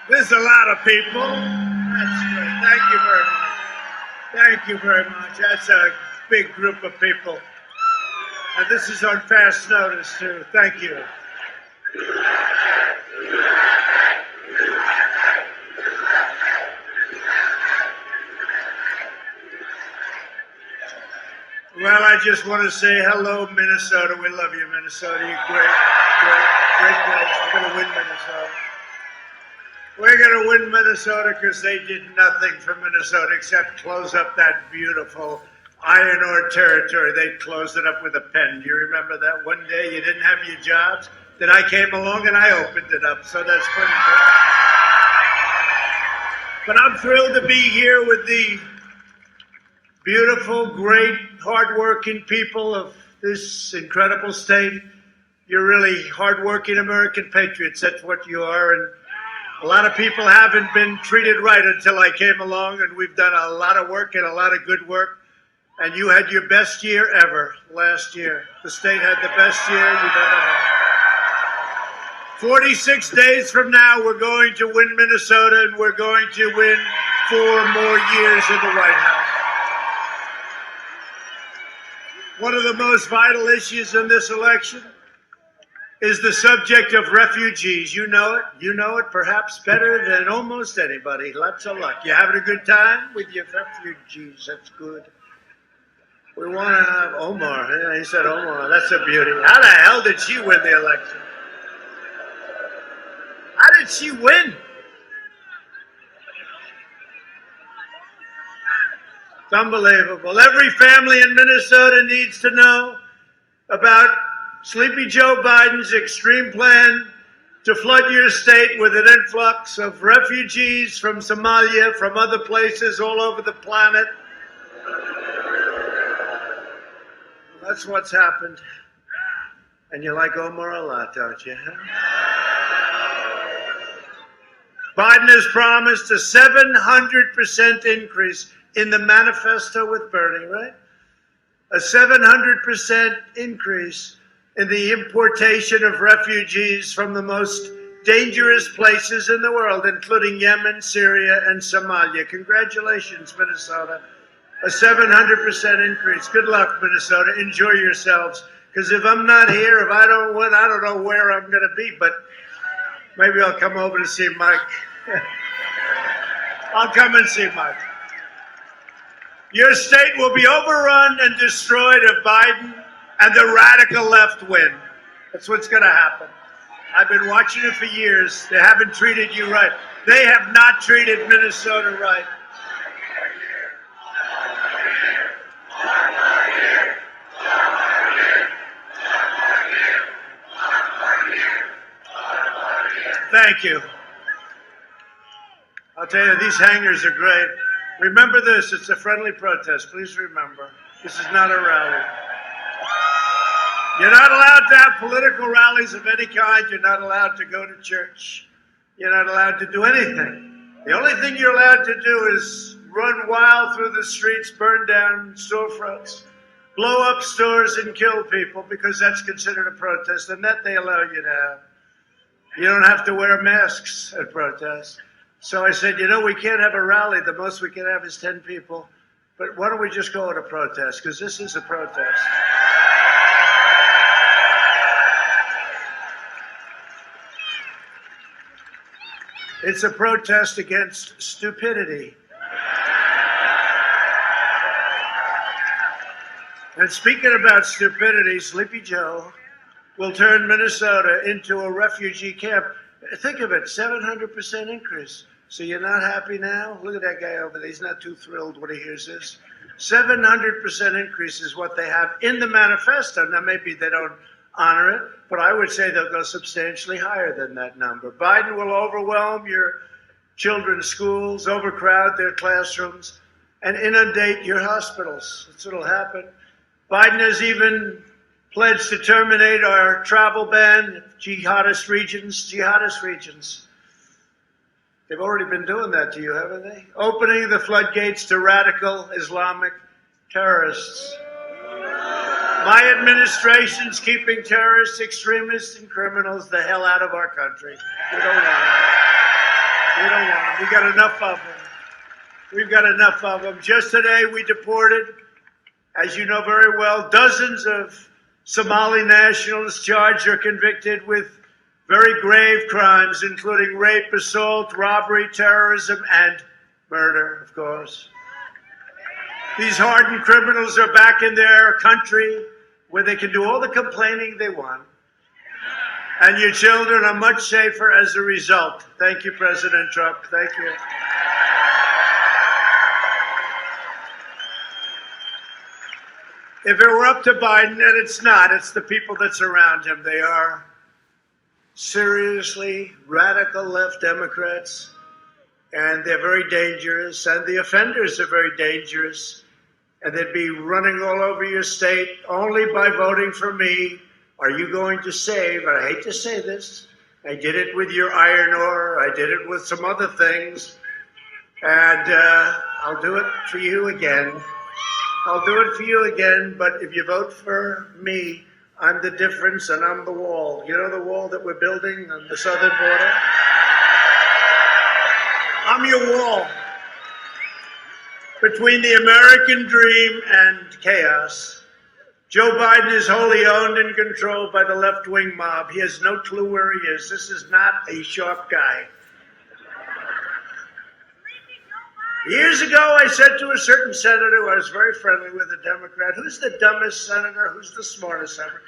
There's a lot of people. That's great. Thank you very much. Thank you very much. That's a big group of people. And this is on fast notice, too. Thank you. Well, I just want to say hello, Minnesota. We love you, Minnesota. You're great, great place. We're going to win Minnesota. We're going to win Minnesota because they did nothing for Minnesota except close up that beautiful iron ore territory. They closed it up with a pen. Do you remember that one day you didn't have your jobs? Then I came along and I opened it up. So that's pretty good. But I'm thrilled to be here with the beautiful, great, hardworking people of this incredible state. You're really hardworking American patriots. That's what you are. And a lot of people haven't been treated right until I came along, and we've done a lot of work and a lot of good work. And you had your best year ever last year. The state had the best year you've ever had. 46 days from now, we're going to win Minnesota, and we're going to win 4 more years in the White House. One of the most vital issues in this election is the subject of refugees. You know it. You know it perhaps better than almost anybody. Lots of luck. You having a good time with your refugees? That's good. We want to have Omar. Yeah, he said Omar. That's a beauty. How the hell did she win the election? How did she win? It's unbelievable. Every family in Minnesota needs to know about Sleepy Joe Biden's extreme plan to flood your state with an influx of refugees from Somalia, from other places all over the planet. That's what's happened. And you like Omar a lot, don't you? Biden has promised a 700% increase in the manifesto with Bernie, right? A 700% increase in the importation of refugees from the most dangerous places in the world, including Yemen, Syria, and Somalia. Congratulations, Minnesota. A 700% increase. Good luck, Minnesota. Enjoy yourselves. Because if I'm not here, if I don't win, I don't know where I'm going to be, but maybe I'll come over to see Mike. I'll come and see Mike. Your state will be overrun and destroyed if Biden and the radical left win. That's what's going to happen. I've been watching it for years. They haven't treated you right. They have not treated Minnesota right. Thank you. I'll tell you, these hangers are great. Remember this, it's a friendly protest. Please remember, this is not a rally. You're not allowed to have political rallies of any kind. You're not allowed to go to church. You're not allowed to do anything. The only thing you're allowed to do is run wild through the streets, burn down storefronts, blow up stores and kill people, because that's considered a protest, and that they allow you to have. You don't have to wear masks at protests. So I said, you know, we can't have a rally. The most we can have is 10 people. But why don't we just go at a protest? Because this is a protest. It's a protest against stupidity. And speaking about stupidity, Sleepy Joe will turn Minnesota into a refugee camp. Think of it, 700% increase. So you're not happy now? Look at that guy over there. He's not too thrilled when he hears this. 700% increase is what they have in the manifesto. Now, maybe they don't honor it, but I would say they'll go substantially higher than that number. Biden will overwhelm your children's schools, overcrowd their classrooms, and inundate your hospitals. That's what'll happen. Biden has even pledged to terminate our travel ban, jihadist regions. They've already been doing that to you, haven't they? Opening the floodgates to radical Islamic terrorists. My administration's keeping terrorists, extremists, and criminals the hell out of our country. We don't want them. We don't want them. We got enough of them. We've got enough of them. Just today, we deported, as you know very well, dozens of Somali nationals charged or convicted with very grave crimes, including rape, assault, robbery, terrorism, and murder, of course. These hardened criminals are back in their country where they can do all the complaining they want. And your children are much safer as a result. Thank you, President Trump. Thank you. If it were up to Biden, and it's not, it's the people that surround him. They are seriously radical left Democrats, and they're very dangerous, and the offenders are very dangerous, and they'd be running all over your state only by voting for me. Are you going to save, and I hate to say this, I did it with your iron ore, I did it with some other things, and I'll do it for you again. I'll do it for you again, but if you vote for me, I'm the difference and I'm the wall. You know the wall that we're building on the southern border? I'm your wall between the American dream and chaos. Joe Biden is wholly owned and controlled by the left-wing mob. He has no clue where he is. This is not a sharp guy. Years ago, I said to a certain senator who I was very friendly with, a Democrat, who's the dumbest senator? Who's the smartest senator?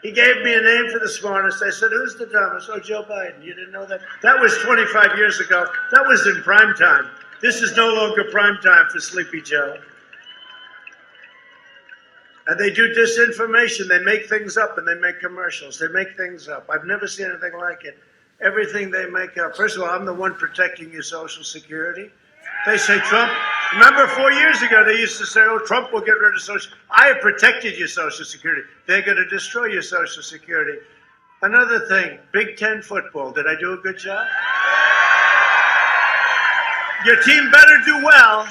He gave me a name for the smartest. I said, who's the dumbest? Oh, Joe Biden. You didn't know that? That was 25 years ago. That was in prime time. This is no longer prime time for Sleepy Joe. And they do disinformation. They make things up and they make commercials. They make things up. I've never seen anything like it. Everything they make up. First of all, I'm the one protecting your Social Security. They say Trump. Remember 4 years ago, they used to say, oh, Trump will get rid of Social. I have protected your Social Security. They're going to destroy your Social Security. Another thing, Big Ten football. Did I do a good job? Your team better do well.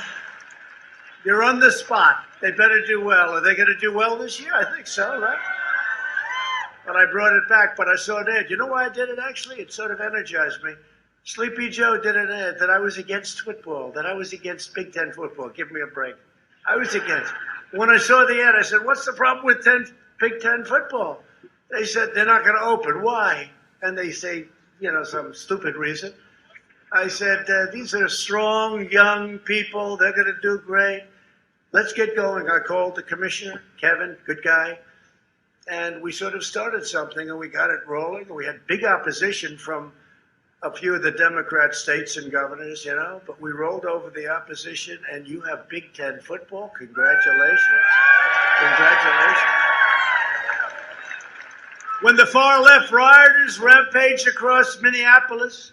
You're on the spot. They better do well. Are they going to do well this year? I think so, right? But I brought it back, but I saw an ad. You know why I did it, actually? It sort of energized me. Sleepy Joe did an ad that I was against football, that I was against Big Ten football. Give me a break. I was against. When I saw the ad, I said, what's the problem with Big Ten football? They said, they're not going to open. Why? And they say, you know, some stupid reason. I said, these are strong, young people. They're going to do great. Let's get going. I called the commissioner, Kevin, good guy. And we sort of started something, and we got it rolling. We had big opposition from a few of the Democrat states and governors, you know, but we rolled over the opposition, and you have Big Ten football. Congratulations. Congratulations. When the far left rioters rampaged across Minneapolis,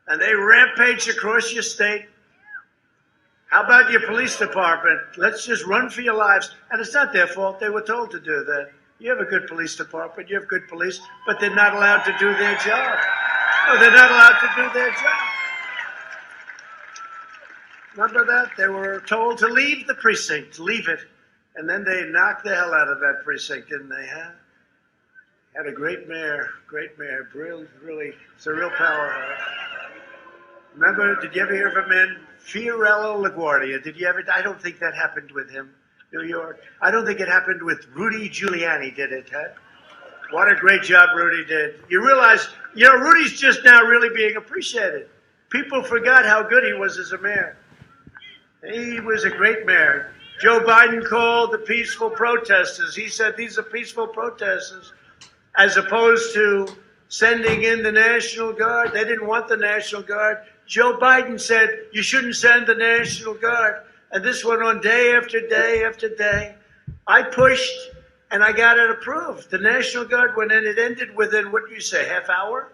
and they rampaged across your state, how about your police department? Let's just run for your lives. And it's not their fault. They were told to do that. You have a good police department. You have good police, but they're not allowed to do their job. No, they're not allowed to do their job. Remember that? They were told to leave the precinct, leave it. And then they knocked the hell out of that precinct, didn't they, huh? Had a great mayor, really, it's a real powerhouse. Remember, did you ever hear of a man, Fiorello LaGuardia? Did you ever? I don't think that happened with him, New York. I don't think it happened with Rudy Giuliani, did it, huh? What a great job Rudy did. You realize, you know, Rudy's just now really being appreciated. People forgot how good he was as a mayor. He was a great mayor. Joe Biden called the peaceful protesters. He said these are peaceful protesters, as opposed to sending in the National Guard. They didn't want the National Guard. Joe Biden said you shouldn't send the National Guard. And this went on day after day after day. I pushed, and I got it approved. The National Guard went in. It ended within, what do you say, half hour?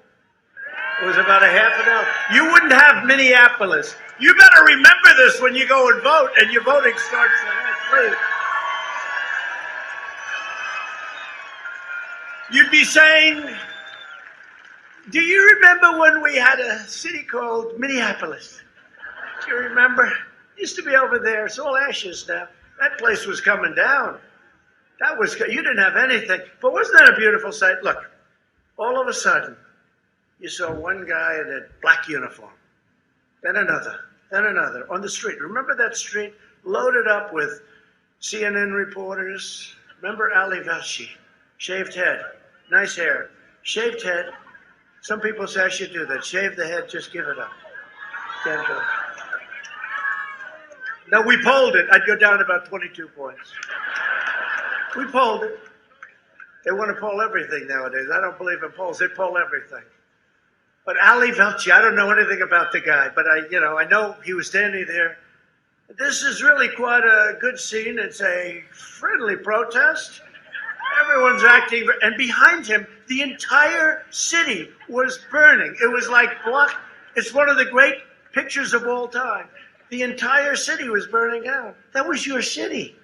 It was about a half an hour. You wouldn't have Minneapolis. You better remember this when you go and vote, and your voting starts at 3. You'd be saying, do you remember when we had a city called Minneapolis? Do you remember? It used to be over there. It's all ashes now. That place was coming down. You didn't have anything. But wasn't that a beautiful sight? Look, all of a sudden, you saw one guy in a black uniform. then another, then another, on the street. Remember that street? Loaded up with CNN reporters. Remember Ali Velshi? Shaved head, nice hair, shaved head. Some people say I should do that. Shave the head, just give it up. Can't do it. No, we polled it. I'd go down about 22 points. We polled it. They want to poll everything nowadays. I don't believe in polls. They poll everything. But Ali Velshi, I don't know anything about the guy, but I know he was standing there. This is really quite a good scene. It's a friendly protest. Everyone's acting, and behind him, the entire city was burning. It was like it's one of the great pictures of all time. The entire city was burning down. That was your city.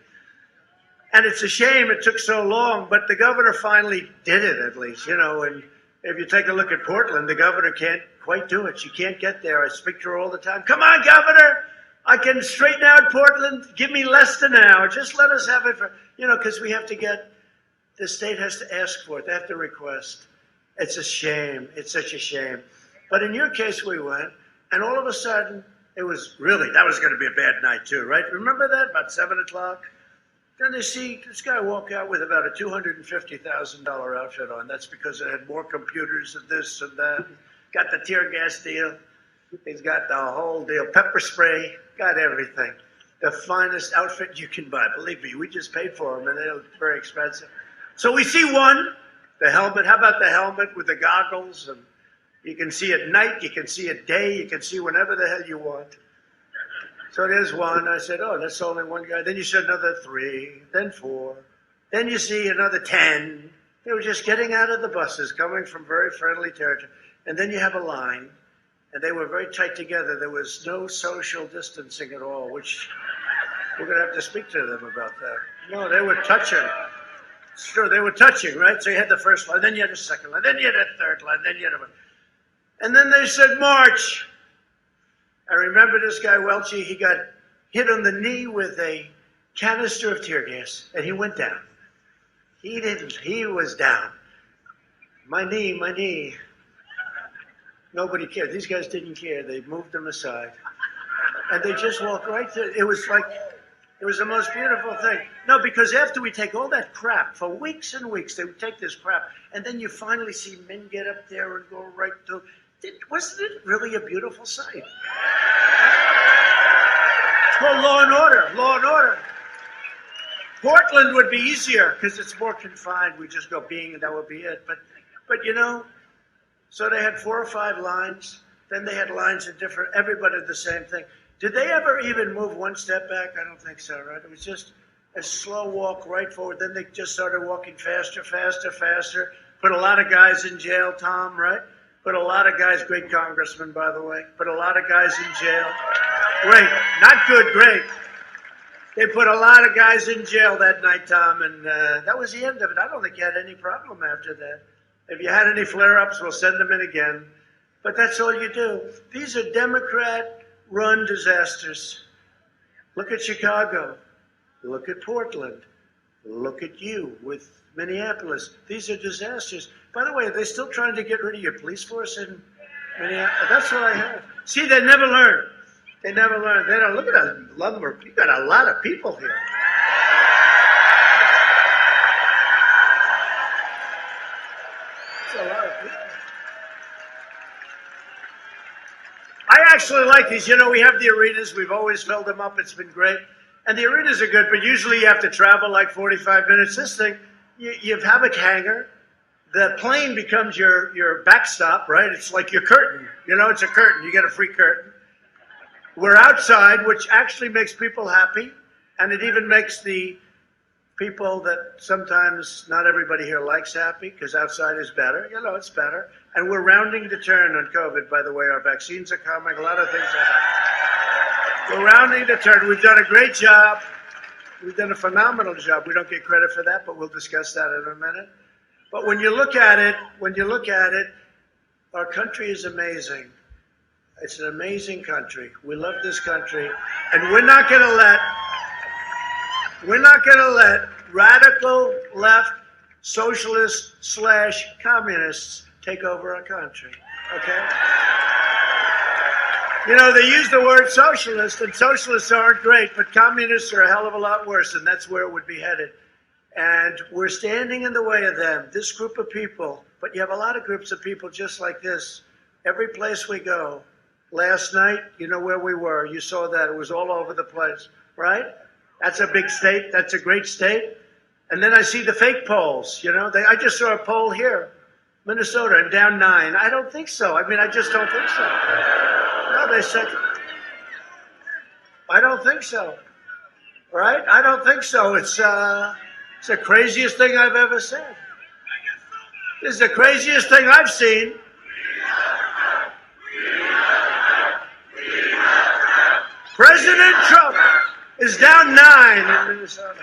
And it's a shame it took so long, but the governor finally did it, at least, and if you take a look at Portland, the governor can't quite do it. She can't get there. I speak to her all the time. Come on, governor. I can straighten out Portland. Give me less than an hour. Just let us have it for, because we have to the state has to ask for it. They have to request. It's a shame. It's such a shame. But in your case, we went, and all of a sudden, that was going to be a bad night too, right? Remember that? About 7 o'clock? Then they see this guy walk out with about a $250,000 outfit on. That's because it had more computers and this and that. Got the tear gas deal. He's got the whole deal. Pepper spray. Got everything. The finest outfit you can buy. Believe me, we just paid for them, and they're very expensive. So we see one, the helmet. How about the helmet with the goggles? And you can see at night. You can see at day. You can see whenever the hell you want. So there's one. I said, oh, that's only one guy. Then you said another 3, then 4. Then you see another 10. They were just getting out of the buses, coming from very friendly territory. And then you have a line, and they were very tight together. There was no social distancing at all, which we're going to have to speak to them about that. No, they were touching. It's true, they were touching, right? So you had the first line, then you had the second line, then you had a third line, then you had and then they said, march. I remember this guy, Welchie, he got hit on the knee with a canister of tear gas, and he went down. He was down. My knee. Nobody cared. These guys didn't care. They moved them aside. And they just walked right through. It was the most beautiful thing. No, because after we take all that crap, for weeks and weeks, they would take this crap, and then you finally see men get up there and go right through. Wasn't it really a beautiful sight? It's called law and order. Law and order. Portland would be easier because it's more confined. We just go being, and that would be it. But so they had 4 or 5 lines. Then they had lines of different. Everybody did the same thing. Did they ever even move one step back? I don't think so, right? It was just a slow walk right forward. Then they just started walking faster. Put a lot of guys in jail, Tom, right? Put a lot of guys, great congressman, by the way, put a lot of guys in jail. Great, not good, great. They put a lot of guys in jail that night, Tom, and that was the end of it. I don't think you had any problem after that. If you had any flare-ups, we'll send them in again. But that's all you do. These are Democrat-run disasters. Look at Chicago. Look at Portland. Look at you with Minneapolis. These are disasters. By the way, are they still trying to get rid of your police force in Minneapolis? That's what I heard. See, they never learn. They never learn. They don't. Look at that lumber. You got a lot of people here. That's a lot of people. I actually like these. We have the arenas. We've always filled them up. It's been great. And the arenas are good, but usually you have to travel like 45 minutes. This thing, you have a hangar. The plane becomes your backstop, right? It's like your curtain. It's a curtain. You get a free curtain. We're outside, which actually makes people happy. And it even makes the people that sometimes not everybody here likes happy, because outside is better. It's better. And we're rounding the turn on COVID, by the way. Our vaccines are coming. A lot of things are happening. We're rounding the turn. We've done a great job. We've done a phenomenal job. We don't get credit for that, but we'll discuss that in a minute. But when you look at it, our country is amazing. It's an amazing country. We love this country, and we're not going to let radical left socialists / communists take over our country. Okay? You know, they use the word socialist, and socialists aren't great, but communists are a hell of a lot worse, and that's where it would be headed. And we're standing in the way of them, this group of people. But you have a lot of groups of people just like this. Every place we go. Last night, you know where we were. You saw that. It was all over the place, right? That's a big state. That's a great state. And then I see the fake polls, you know. I just saw a poll here, Minnesota, and down 9. I don't think so. I mean, I just don't think so. No, they said, I don't think so, right? I don't think so. It's the craziest thing I've ever seen. This is the craziest thing I've seen. President Trump is down 9 in Minnesota.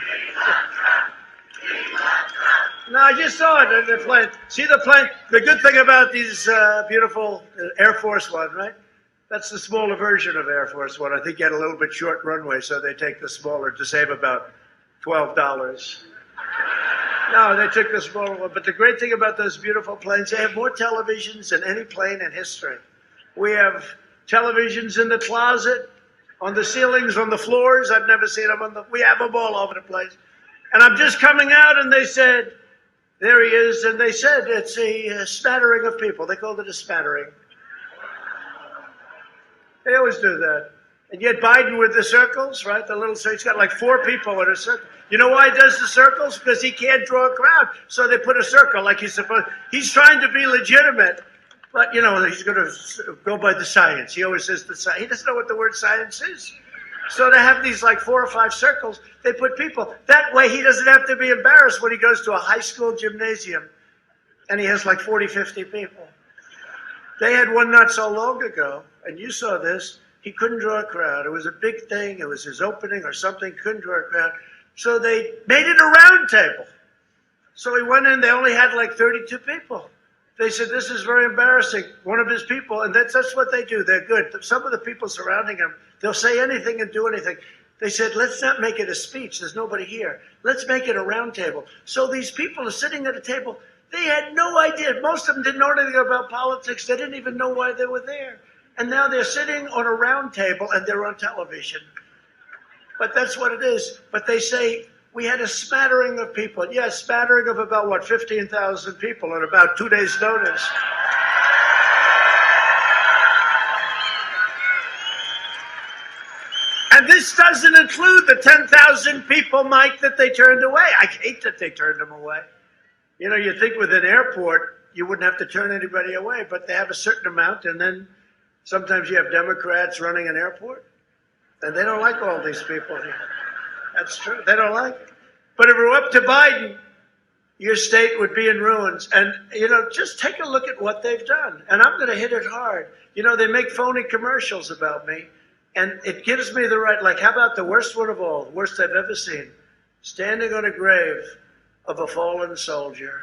No, I just saw it. The plane. See the plane? The good thing about these beautiful Air Force One, right? That's the smaller version of Air Force One. I think you had a little bit short runway, so they take the smaller to save about $12. No, they took the smaller one. But the great thing about those beautiful planes, they have more televisions than any plane in history. We have televisions in the closet, on the ceilings, on the floors. I've never seen them we have them all over the place. And I'm just coming out, and they said, there he is, and they said it's a smattering of people. They called it a smattering. They always do that. And yet Biden with the circles, right? The little, so he's got like 4 people in a circle. You know why he does the circles? Because he can't draw a crowd. So they put a circle like he's supposed. He's trying to be legitimate, but you know, he's going to go by the science. He always says the science. He doesn't know what the word science is. So they have these like 4 or 5 circles. They put people. That way he doesn't have to be embarrassed when he goes to a high school gymnasium and he has like 40, 50 people. They had one not so long ago, and you saw this. He couldn't draw a crowd. It was a big thing. It was his opening or something. Couldn't draw a crowd. So they made it a round table. So he went in. They only had like 32 people. They said, this is very embarrassing. One of his people, and that's what they do. They're good. Some of the people surrounding him, they'll say anything and do anything. They said, let's not make it a speech. There's nobody here. Let's make it a round table. So these people are sitting at a table. They had no idea. Most of them didn't know anything about politics. They didn't even know why they were there. And now they're sitting on a round table and they're on television. But that's what it is. But they say, we had a smattering of people. Yeah, a smattering of about, what, 15,000 people in about 2 days' notice. And this doesn't include the 10,000 people, Mike, that they turned away. I hate that they turned them away. You know, you think with an airport, you wouldn't have to turn anybody away, but they have a certain amount, and then sometimes you have Democrats running an airport, and they don't like all these people here. That's true. They don't like it. But if it were up to Biden, your state would be in ruins. And, you know, just take a look at what they've done. And I'm going to hit it hard. You know, they make phony commercials about me, and it gives me the right, like, how about the worst one of all, worst I've ever seen, standing on a grave of a fallen soldier.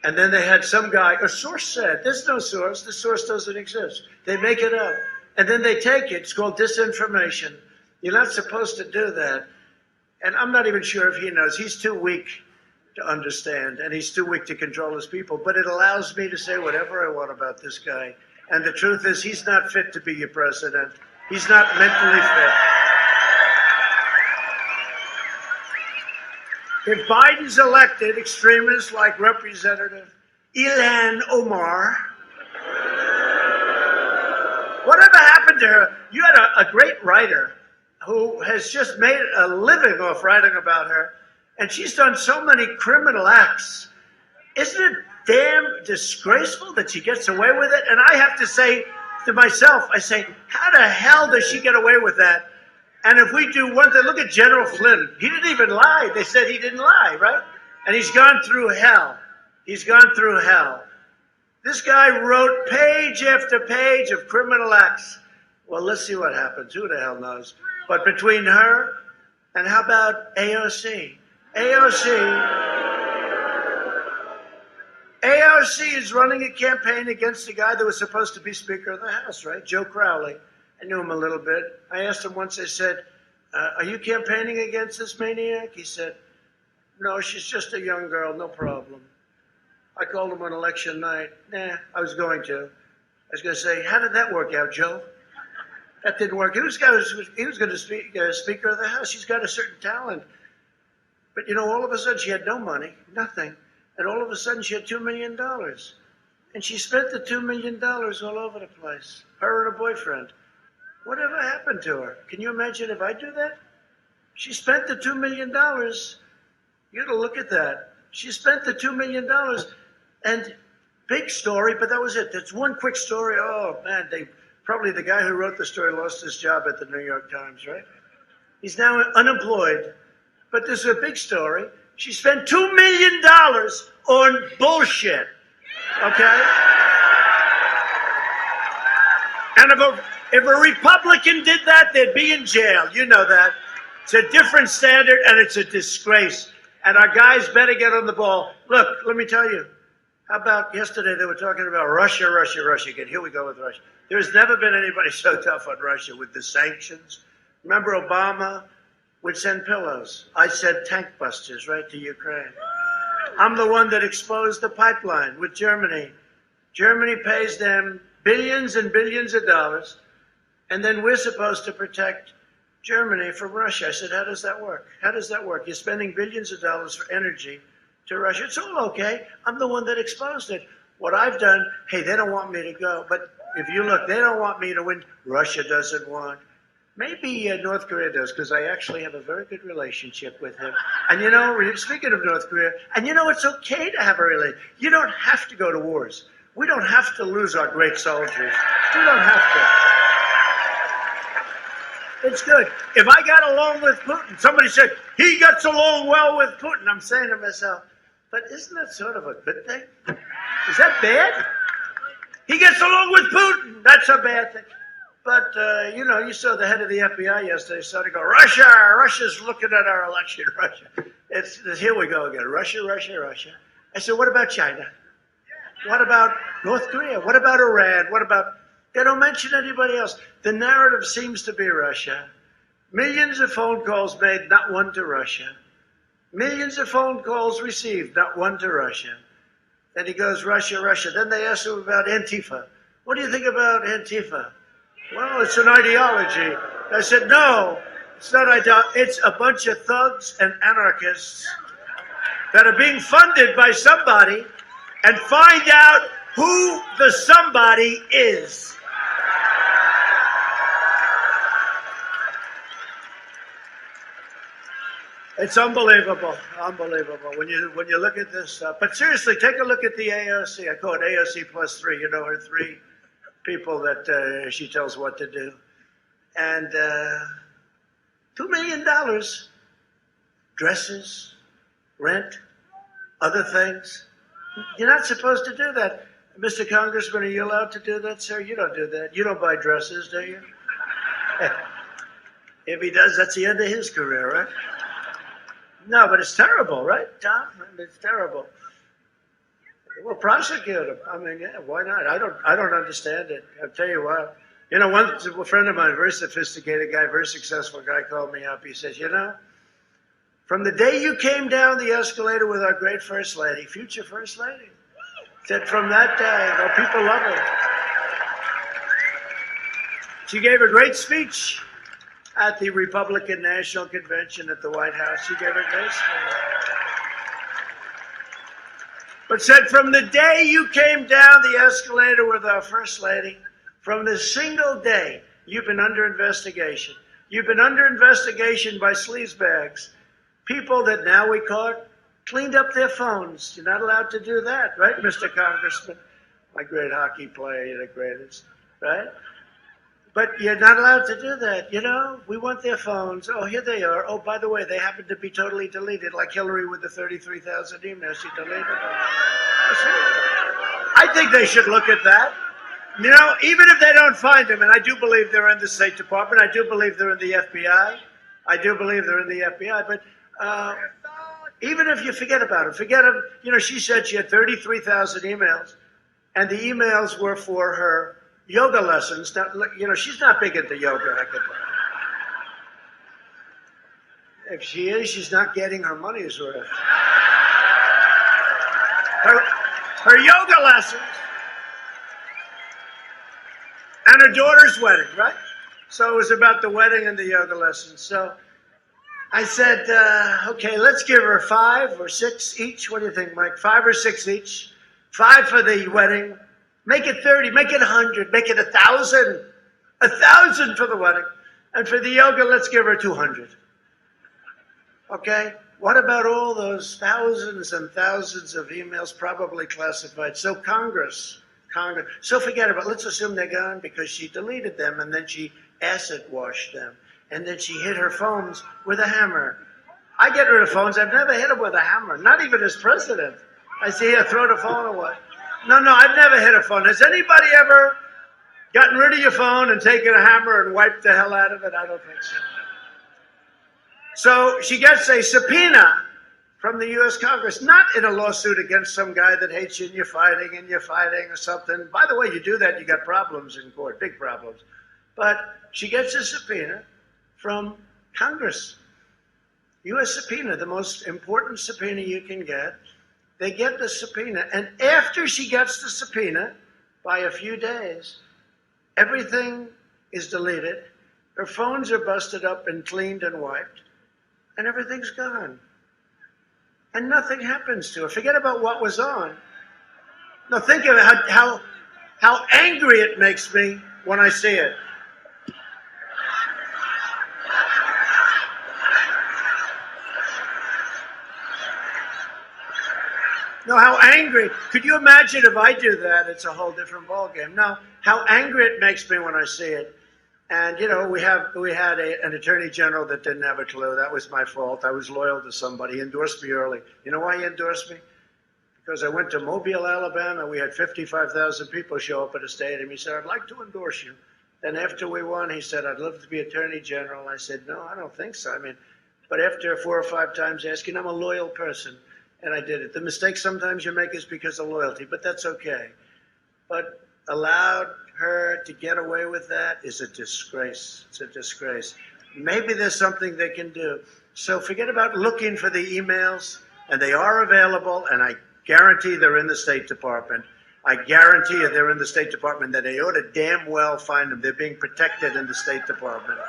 And then they had some guy, a source said, there's no source, the source doesn't exist. They make it up. And then they take it, it's called disinformation. You're not supposed to do that. And I'm not even sure if he knows. He's too weak to understand, and he's too weak to control his people. But it allows me to say whatever I want about this guy. And the truth is, he's not fit to be your president. He's not mentally fit. If Biden's elected, extremists like Representative Ilhan Omar, whatever happened to her? You had a great writer who has just made a living off writing about her, and she's done so many criminal acts. Isn't it damn disgraceful that she gets away with it? And I have to say to myself, I say, how the hell does she get away with that? And if we do one thing, look at General Flynn. He didn't even lie. They said he didn't lie, right? And he's gone through hell. He's gone through hell. This guy wrote page after page of criminal acts. Well, let's see what happens. Who the hell knows? But between her and how about AOC? AOC is running a campaign against the guy that was supposed to be Speaker of the House, right? Joe Crowley. I knew him a little bit. I asked him once, I said, are you campaigning against this maniac? He said, no, she's just a young girl, no problem. I called him on election night. Nah, I was going to say, how did that work out, Joe? That didn't work. He was going to speak Speaker of the House. She's got a certain talent. But, you know, all of a sudden she had no money, nothing. And all of a sudden she had $2 million. And she spent the $2 million all over the place, her and her boyfriend. Whatever happened to her? Can you imagine if I do that? She spent the $2 million. You got to look at that. She spent the $2 million. And big story, but that was it. That's one quick story. Oh, man, probably the guy who wrote the story lost his job at the New York Times, right? He's now unemployed. But there's a big story. She spent $2 million on bullshit, okay? And if a Republican did that, they'd be in jail. You know that. It's a different standard, and it's a disgrace. And our guys better get on the ball. Look, let me tell you. How about yesterday they were talking about Russia again. Here we go with Russia. There's never been anybody so tough on Russia with the sanctions. Remember Obama would send pillows. I said tank busters right to Ukraine. I'm the one that exposed the pipeline with Germany. Germany pays them billions and billions of dollars, and then we're supposed to protect Germany from Russia. I said, how does that work? How does that work? You're spending billions of dollars for energy to Russia. It's all okay. I'm the one that exposed it. What I've done, hey, they don't want me to go. But if you look, they don't want me to win. Russia doesn't want. Maybe North Korea does, because I actually have a very good relationship with him. And you know, speaking of North Korea, and you know, it's okay to have a relationship. You don't have to go to wars. We don't have to lose our great soldiers. We don't have to. It's good. If I got along with Putin, somebody said, he gets along well with Putin. I'm saying to myself, but isn't that sort of a good thing? Is that bad? He gets along with Putin. That's a bad thing. But, you know, you saw the head of the FBI yesterday started to go, Russia's looking at our election, Russia. Here we go again, Russia. I said, what about China? What about North Korea? What about Iran? They don't mention anybody else. The narrative seems to be Russia. Millions of phone calls made, not one to Russia. Millions of phone calls received, not one to Russia. Then he goes, Russia. Then they asked him about Antifa. What do you think about Antifa? Well, it's an ideology. I said, no, it's not ideology. It's a bunch of thugs and anarchists that are being funded by somebody, and find out who the somebody is. It's unbelievable, when you look at this stuff. But seriously, take a look at the AOC. I call it AOC plus 3. You know, her 3 people that she tells what to do. And $2 million, dresses, rent, other things. You're not supposed to do that. Mr. Congressman, are you allowed to do that, sir? You don't do that. You don't buy dresses, do you? If he does, that's the end of his career, right? No, but it's terrible, right, Tom? It's terrible. Well, prosecute him. I mean, yeah, why not? I don't understand it. I'll tell you what. You know, a friend of mine, a very sophisticated guy, very successful guy, called me up. He says, you know, from the day you came down the escalator with our great First Lady, future First Lady, said from that day, people love her. She gave a great speech at the Republican National Convention at the White House. She gave a great speech. But said from the day you came down the escalator with our First Lady, from the single day, you've been under investigation. You've been under investigation by sleazebags, people that now we caught cleaned up their phones. You're not allowed to do that, right, Mr. Congressman? My great hockey player, you're the greatest, right? But you're not allowed to do that, you know? We want their phones. Oh, here they are. Oh, by the way, they happen to be totally deleted, like Hillary with the 33,000 emails. She deleted them. I think they should look at that. You know, even if they don't find them, and I do believe they're in the State Department, I do believe they're in the FBI. But even if you forget about them, you know, she said she had 33,000 emails, and the emails were for her yoga lessons. Now, you know, she's not big into yoga. I could. If she is, she's not getting her money's worth. Her yoga lessons and her daughter's wedding, right? So it was about the wedding and the yoga lessons. So I said, okay, let's give her 5 or 6 each. What do you think, Mike? 5 or 6 each. 5 for the wedding. Make it 30, make it 100, make it 1,000. 1,000 for the wedding. And for the yoga, let's give her 200. Okay? What about all those thousands and thousands of emails, probably classified? So Congress. So forget about it. Let's assume they're gone because she deleted them and then she acid washed them. And then she hit her phones with a hammer. I get rid of phones. I've never hit them with a hammer, not even as president. I say, here, throw the phone away. No, I've never hit a phone. Has anybody ever gotten rid of your phone and taken a hammer and wiped the hell out of it? I don't think so. So she gets a subpoena from the U.S. Congress, not in a lawsuit against some guy that hates you and you're fighting or something. By the way, you do that, you got problems in court, big problems. But she gets a subpoena from Congress. U.S. subpoena, the most important subpoena you can get. They get the subpoena, and after she gets the subpoena, by a few days, everything is deleted. Her phones are busted up and cleaned and wiped, and everything's gone. And nothing happens to her. Forget about what was on. Now think of how angry it makes me when I see it. No, how angry. Could you imagine if I do that? It's a whole different ballgame. No, how angry it makes me when I see it. And, you know, we had an attorney general that didn't have a clue. That was my fault. I was loyal to somebody. He endorsed me early. You know why he endorsed me? Because I went to Mobile, Alabama. We had 55,000 people show up at a stadium. He said, I'd like to endorse you. Then after we won, he said, I'd love to be attorney general. I said, no, I don't think so. I mean, but after 4 or 5 times asking, I'm a loyal person. And I did it. The mistake sometimes you make is because of loyalty, but that's okay. But allowed her to get away with that is a disgrace. It's a disgrace. Maybe there's something they can do. So forget about looking for the emails, and they are available, and I guarantee they're in the State Department. I guarantee you they're in the State Department, that they ought to damn well find them. They're being protected in the State Department.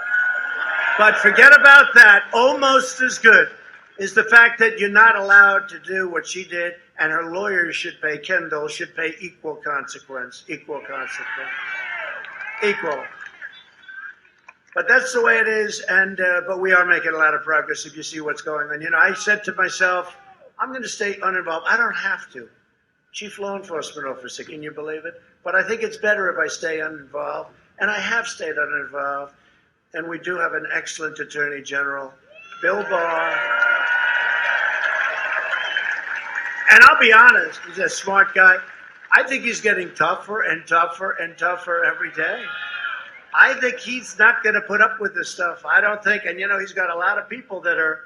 But forget about that. Almost as good is the fact that you're not allowed to do what she did, and her lawyers should pay, Kendall should pay equal consequence. Equal. But that's the way it is, and but we are making a lot of progress if you see what's going on. You know, I said to myself, I'm going to stay uninvolved. I don't have to. Chief law enforcement officer, can you believe it? But I think it's better if I stay uninvolved, and I have stayed uninvolved, and we do have an excellent attorney general, Bill Barr. And I'll be honest, he's a smart guy. I think he's getting tougher and tougher and tougher every day. I think he's not going to put up with this stuff. I don't think, and you know, he's got a lot of people that are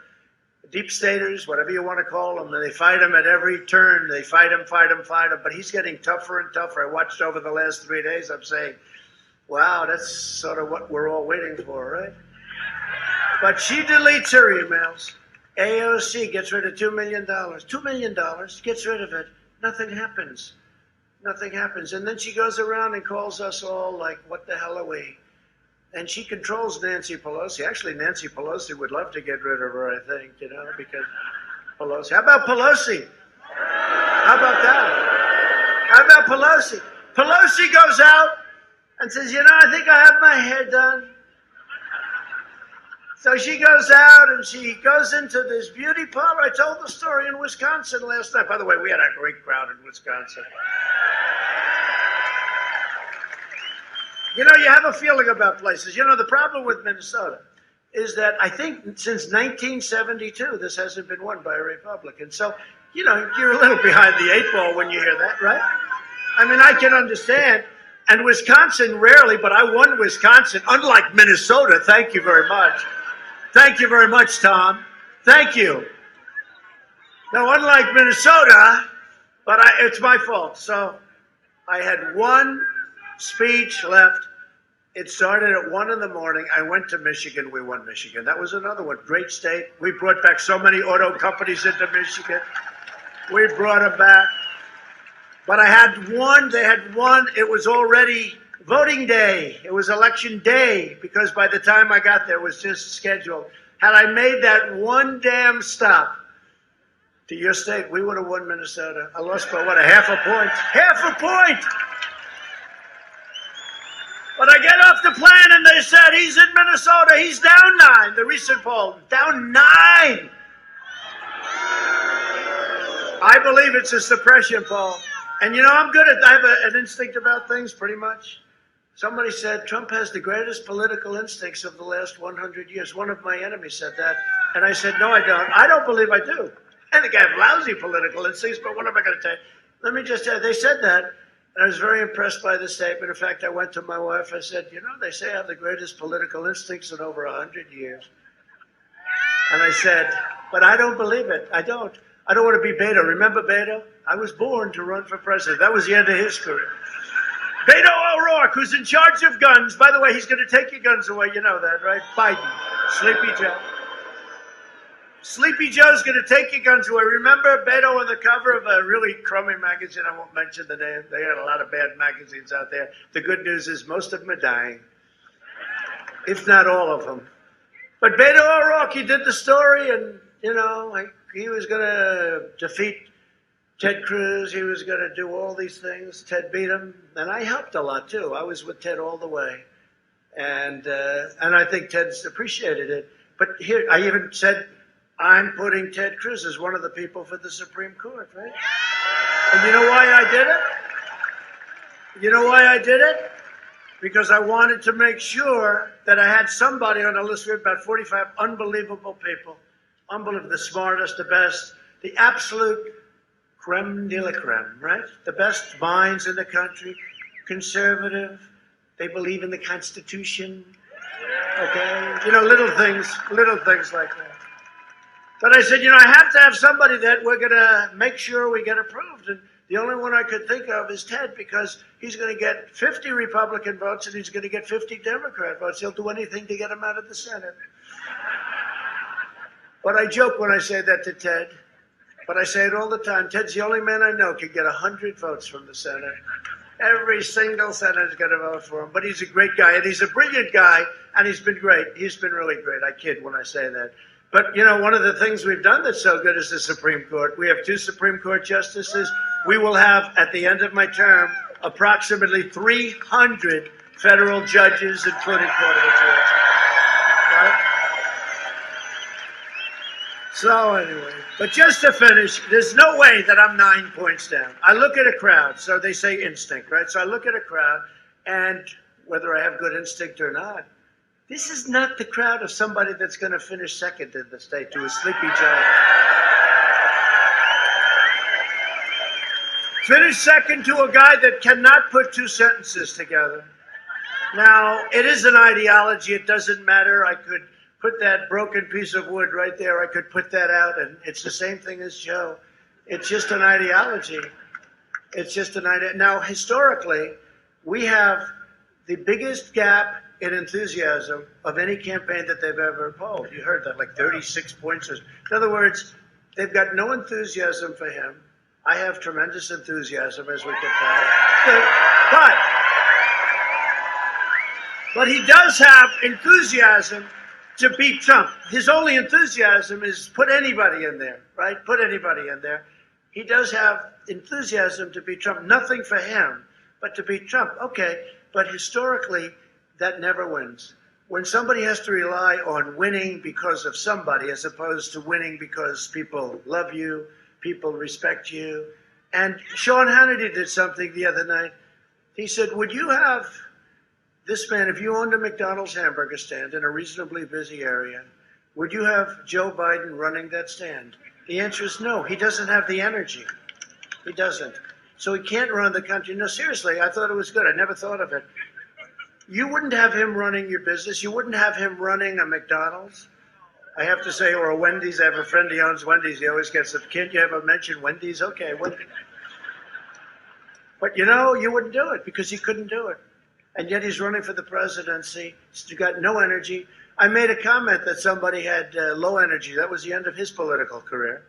deep staters, whatever you want to call them, and they fight him at every turn. They fight him, but he's getting tougher and tougher. I watched over the last 3 days. I'm saying, wow, that's sort of what we're all waiting for, right? But she deletes her emails. AOC gets rid of $2 million. $2 million, gets rid of it. Nothing happens. Nothing happens. And then she goes around and calls us all like, what the hell are we? And she controls Nancy Pelosi. Actually, Nancy Pelosi would love to get rid of her, I think, you know, because Pelosi. How about Pelosi? How about that? How about Pelosi? Pelosi goes out and says, you know, I think I have my hair done. So she goes out and she goes into this beauty parlor. I told the story in Wisconsin last night. By the way, we had a great crowd in Wisconsin. You know, you have a feeling about places. You know, the problem with Minnesota is that I think since 1972, this hasn't been won by a Republican. So, you know, you're a little behind the 8 ball when you hear that, right? I mean, I can understand. And Wisconsin rarely, but I won Wisconsin, unlike Minnesota. Thank you very much. Thank you very much, Tom. Thank you. Now, unlike Minnesota, but it's my fault. So I had one speech left. It started at 1 in the morning. I went to Michigan. We won Michigan. That was another one. Great state. We brought back so many auto companies into Michigan. We brought them back. But I had one. They had one. It was already voting day. It was election day because by the time I got there, it was just scheduled. Had I made that one damn stop to your state, we would have won Minnesota. I lost by, what, a half a point? Half a point! But I get off the plane and they said, he's in Minnesota, he's down 9. The recent poll, down 9. I believe it's a suppression poll. And you know, I have an instinct about things, pretty much. Somebody said, Trump has the greatest political instincts of the last 100 years. One of my enemies said that. And I said, no, I don't. I don't believe I do. I think I have lousy political instincts, but what am I going to tell you? Let me just tell you, they said that. And I was very impressed by the statement. In fact, I went to my wife. I said, you know, they say I have the greatest political instincts in over 100 years. And I said, but I don't believe it. I don't. I don't want to be Beto. Remember Beto? I was born to run for president. That was the end of his career. Beto O'Rourke, who's in charge of guns. By the way, he's going to take your guns away. You know that, right? Biden. Sleepy Joe. Sleepy Joe's going to take your guns away. Remember Beto on the cover of a really crummy magazine? I won't mention the name. They had a lot of bad magazines out there. The good news is most of them are dying, if not all of them. But Beto O'Rourke, he did the story, and, you know, he was going to defeat Ted Cruz. He was going to do all these things. Ted beat him, and I helped a lot, too. I was with Ted all the way, and I think Ted's appreciated it. But here, I even said, I'm putting Ted Cruz as one of the people for the Supreme Court, right? And you know why I did it? You know why I did it? Because I wanted to make sure that I had somebody on the list. We have about 45 unbelievable people. Unbelievable, the smartest, the best, the absolute creme de la creme, right? The best minds in the country, conservative. They believe in the Constitution, okay? You know, little things like that. But I said, you know, I have to have somebody that we're going to make sure we get approved. And the only one I could think of is Ted, because he's going to get 50 Republican votes and he's going to get 50 Democrat votes. He'll do anything to get him out of the Senate. But I joke when I say that to Ted. But I say it all the time. Ted's the only man I know can get 100 votes from the Senate. Every single senator's going to vote for him. But he's a great guy, and he's a brilliant guy, and he's been great. He's been really great. I kid when I say that. But, you know, one of the things we've done that's so good is the Supreme Court. We have 2 Supreme Court justices. We will have, at the end of my term, approximately 300 federal judges, including Court of Appeals. Right? So anyway, but just to finish, there's no way that I'm 9 points down. I look at a crowd, so they say instinct, right? So I look at a crowd, and whether I have good instinct or not, this is not the crowd of somebody that's going to finish second in the state to a Sleepy Joe. Finish second to a guy that cannot put 2 sentences together. Now, it is an ideology. It doesn't matter. I could put that broken piece of wood right there. I could put that out, and it's the same thing as Joe. It's just an ideology. It's just an idea. Now, historically, we have the biggest gap in enthusiasm of any campaign that they've ever polled. You heard that, like 36 points. In other words, they've got no enthusiasm for him. I have tremendous enthusiasm, as we can tell. But he does have enthusiasm to beat Trump. His only enthusiasm is put anybody in there, right? Put anybody in there. He does have enthusiasm to beat Trump. Nothing for him, but to beat Trump. Okay, but historically, that never wins. When somebody has to rely on winning because of somebody as opposed to winning because people love you, people respect you. And Sean Hannity did something the other night. He said, would you have this man, if you owned a McDonald's hamburger stand in a reasonably busy area, would you have Joe Biden running that stand? The answer is no. He doesn't have the energy. He doesn't. So he can't run the country. No, seriously, I thought it was good. I never thought of it. You wouldn't have him running your business. You wouldn't have him running a McDonald's. I have to say, or a Wendy's. I have a friend, he owns Wendy's. He always gets it. Can't you ever mention Wendy's? Okay, Wendy's. But, you know, you wouldn't do it because he couldn't do it. And yet he's running for the presidency. He's got no energy. I made a comment that somebody had low energy. That was the end of his political career.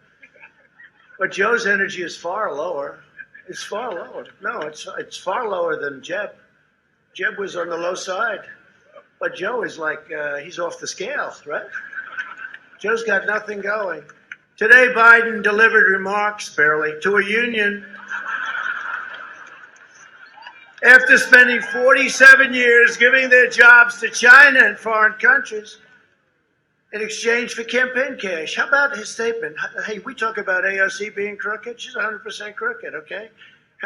But Joe's energy is far lower. It's far lower. No, it's far lower than Jeb. Jeb was on the low side, but Joe is like, he's off the scale, right? Joe's got nothing going. Today, Biden delivered remarks, barely, to a union after spending 47 years giving their jobs to China and foreign countries in exchange for campaign cash. How about his statement? Hey, we talk about AOC being crooked. She's 100% crooked, okay?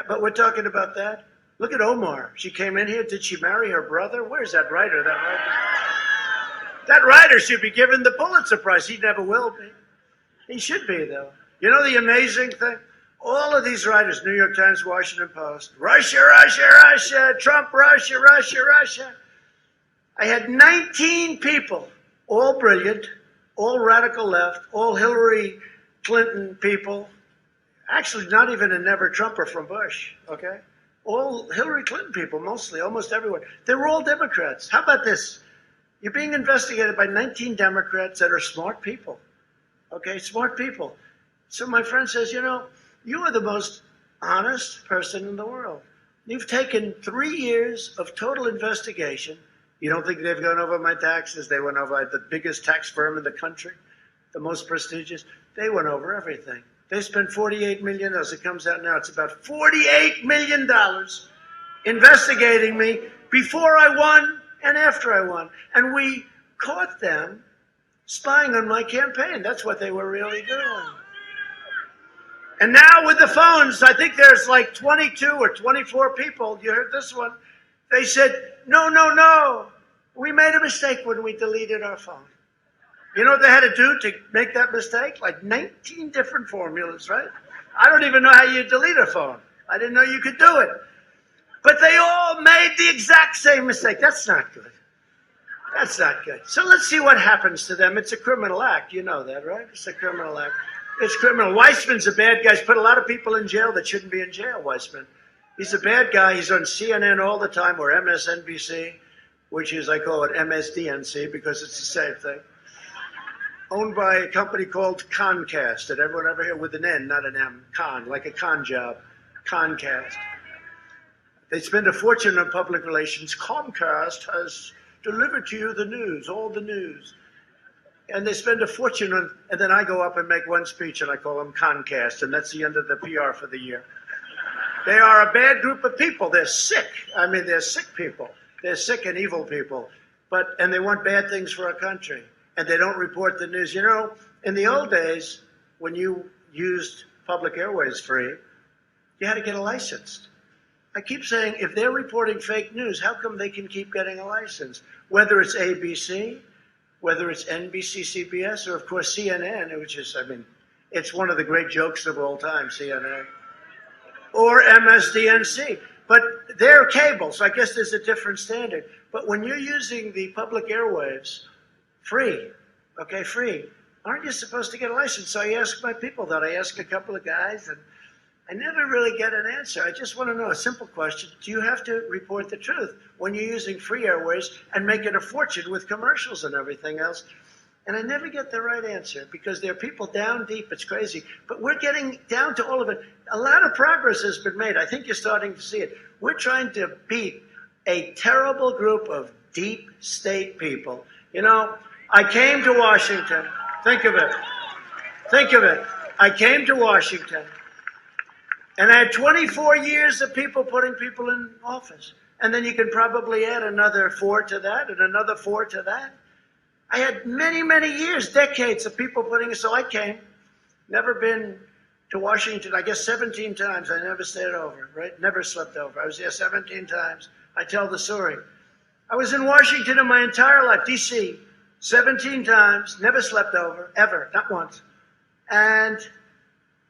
But we're talking about that. Look at Omar. She came in here. Did she marry her brother? Where's that writer? That writer should be given the Pulitzer Prize. He never will be. He should be, though. You know the amazing thing? All of these writers, New York Times, Washington Post, Russia, Russia, Russia, Trump, Russia, Russia, Russia. I had 19 people, all brilliant, all radical left, all Hillary Clinton people. Actually, not even a never Trumper from Bush, okay? All Hillary Clinton people, mostly, almost everyone. They were all Democrats. How about this? You're being investigated by 19 Democrats that are smart people, okay? Smart people. So my friend says, you know, you are the most honest person in the world. You've taken 3 years of total investigation. You don't think they've gone over my taxes? They went over the biggest tax firm in the country, the most prestigious. They went over everything. They spent $48 million. As it comes out now, it's about $48 million investigating me before I won and after I won. And we caught them spying on my campaign. That's what they were really doing. And now with the phones, I think there's like 22 or 24 people. You heard this one. They said, no, no, no. We made a mistake when we deleted our phone. You know what they had to do to make that mistake? Like 19 different formulas, right? I don't even know how you delete a phone. I didn't know you could do it. But they all made the exact same mistake. That's not good. That's not good. So let's see what happens to them. It's a criminal act. You know that, right? It's a criminal act. It's criminal. Weissman's a bad guy. He's put a lot of people in jail that shouldn't be in jail, Weissman. He's a bad guy. He's on CNN all the time, or MSNBC, which is, I call it MSDNC because it's the same thing. Owned by a company called Comcast. Did everyone ever hear? With an N, not an M. Con, like a con job. Comcast. They spend a fortune on public relations. Comcast has delivered to you the news, all the news. And they spend a fortune on, and then I go up and make one speech and I call them Concast, and that's the end of the PR for the year. They are a bad group of people. They're sick. I mean, they're sick people. They're sick and evil people. And they want bad things for our country. And they don't report the news. You know, in the old days, when you used public airways free, you had to get a license. I keep saying, if they're reporting fake news, how come they can keep getting a license? Whether it's ABC, whether it's NBC, CBS, or, of course, CNN, which is, I mean, it's one of the great jokes of all time, CNN, or MSDNC. But they're cable, so I guess there's a different standard. But when you're using the public airwaves free, okay, free, aren't you supposed to get a license? So I ask my people that. I ask a couple of guys, and I never really get an answer. I just want to know a simple question. Do you have to report the truth when you're using free airways and making a fortune with commercials and everything else? And I never get the right answer because there are people down deep. It's crazy. But we're getting down to all of it. A lot of progress has been made. I think you're starting to see it. We're trying to beat a terrible group of deep state people. You know, I came to Washington. Think of it. Think of it. I came to Washington. And I had 24 years of people putting people in office. And then you can probably add another 4 to that and another 4 to that. I had many, many years, decades of people putting it. So I came, never been to Washington, I guess 17 times. I never stayed over, right? Never slept over. I was there 17 times. I tell the story. I was in Washington in my entire life, D.C., 17 times, never slept over, ever, not once. And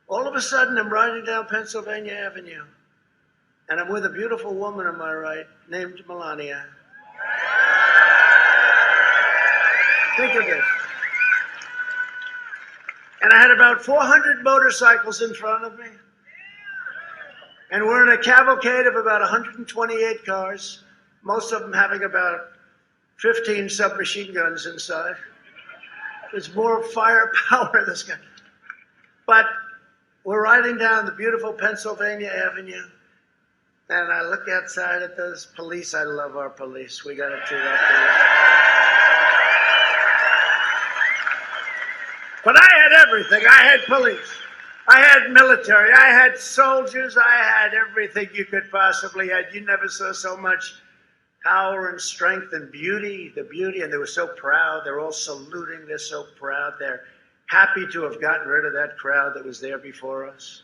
all of a sudden, I'm riding down Pennsylvania Avenue, and I'm with a beautiful woman on my right named Melania. Think of this. And I had about 400 motorcycles in front of me. And we're in a cavalcade of about 128 cars, most of them having about 15 submachine guns inside. There's more firepower in this guy. But we're riding down the beautiful Pennsylvania Avenue. And I look outside at those police. I love our police. We got to do that police. But I had everything. I had police. I had military. I had soldiers. I had everything you could possibly have. You never saw so much power and strength and beauty, the beauty, and they were so proud. They're all saluting. They're so proud. They're happy to have gotten rid of that crowd that was there before us.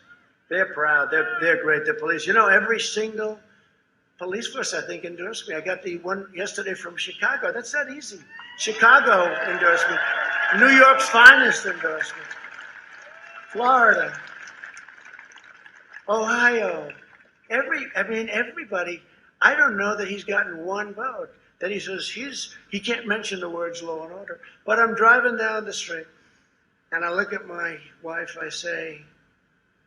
They're proud. They're great. The police. You know, every single police force, I think, endorsed me. I got the one yesterday from Chicago. That's not easy. Chicago endorsed me. New York's finest endorsed me. Florida. Ohio. Everybody. I don't know that he's gotten one vote. That he says he can't mention the words law and order. But I'm driving down the street, and I look at my wife. I say,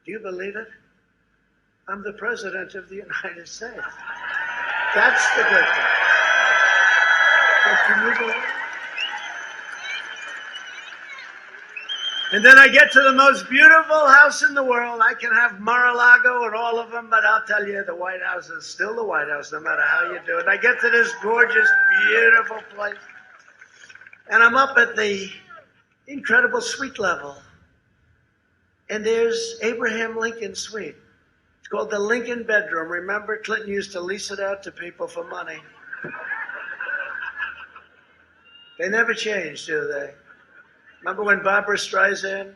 "Do you believe it? I'm the president of the United States." That's the good thing. But can you believe it? And then I get to the most beautiful house in the world. I can have Mar-a-Lago and all of them, but I'll tell you, the White House is still the White House, no matter how you do it. I get to this gorgeous, beautiful place, and I'm up at the incredible suite level, and there's Abraham Lincoln's suite. It's called the Lincoln bedroom. Remember, Clinton used to lease it out to people for money. They never changed, do they? Remember when Barbara Streisand,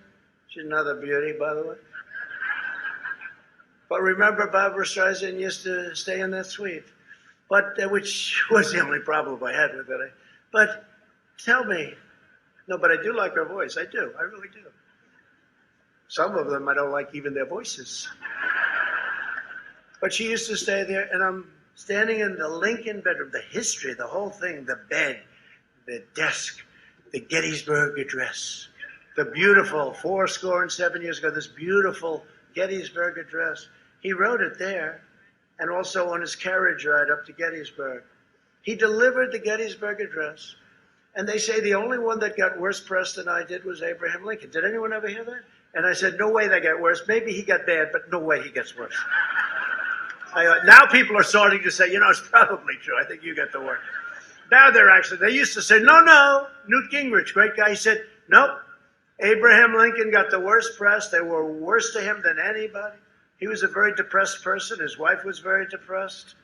she's another beauty, by the way. But remember, Barbara Streisand used to stay in that suite, but which was the only problem I had with it. But tell me, no, but I do like her voice. I do. I really do. Some of them I don't like even their voices. But she used to stay there, and I'm standing in the Lincoln bedroom, the history, the whole thing, the bed, the desk, the Gettysburg Address, the beautiful 7 years ago, this beautiful Gettysburg Address. He wrote it there, and also on his carriage ride up to Gettysburg. He delivered the Gettysburg Address, and they say the only one that got worse press than I did was Abraham Lincoln. Did anyone ever hear that? And I said, no way they got worse. Maybe he got bad, but no way he gets worse. Now people are starting to say, it's probably true. I think you got the worst. Now they used to say, no, Newt Gingrich, great guy. He said, nope, Abraham Lincoln got the worst press. They were worse to him than anybody. He was a very depressed person. His wife was very depressed.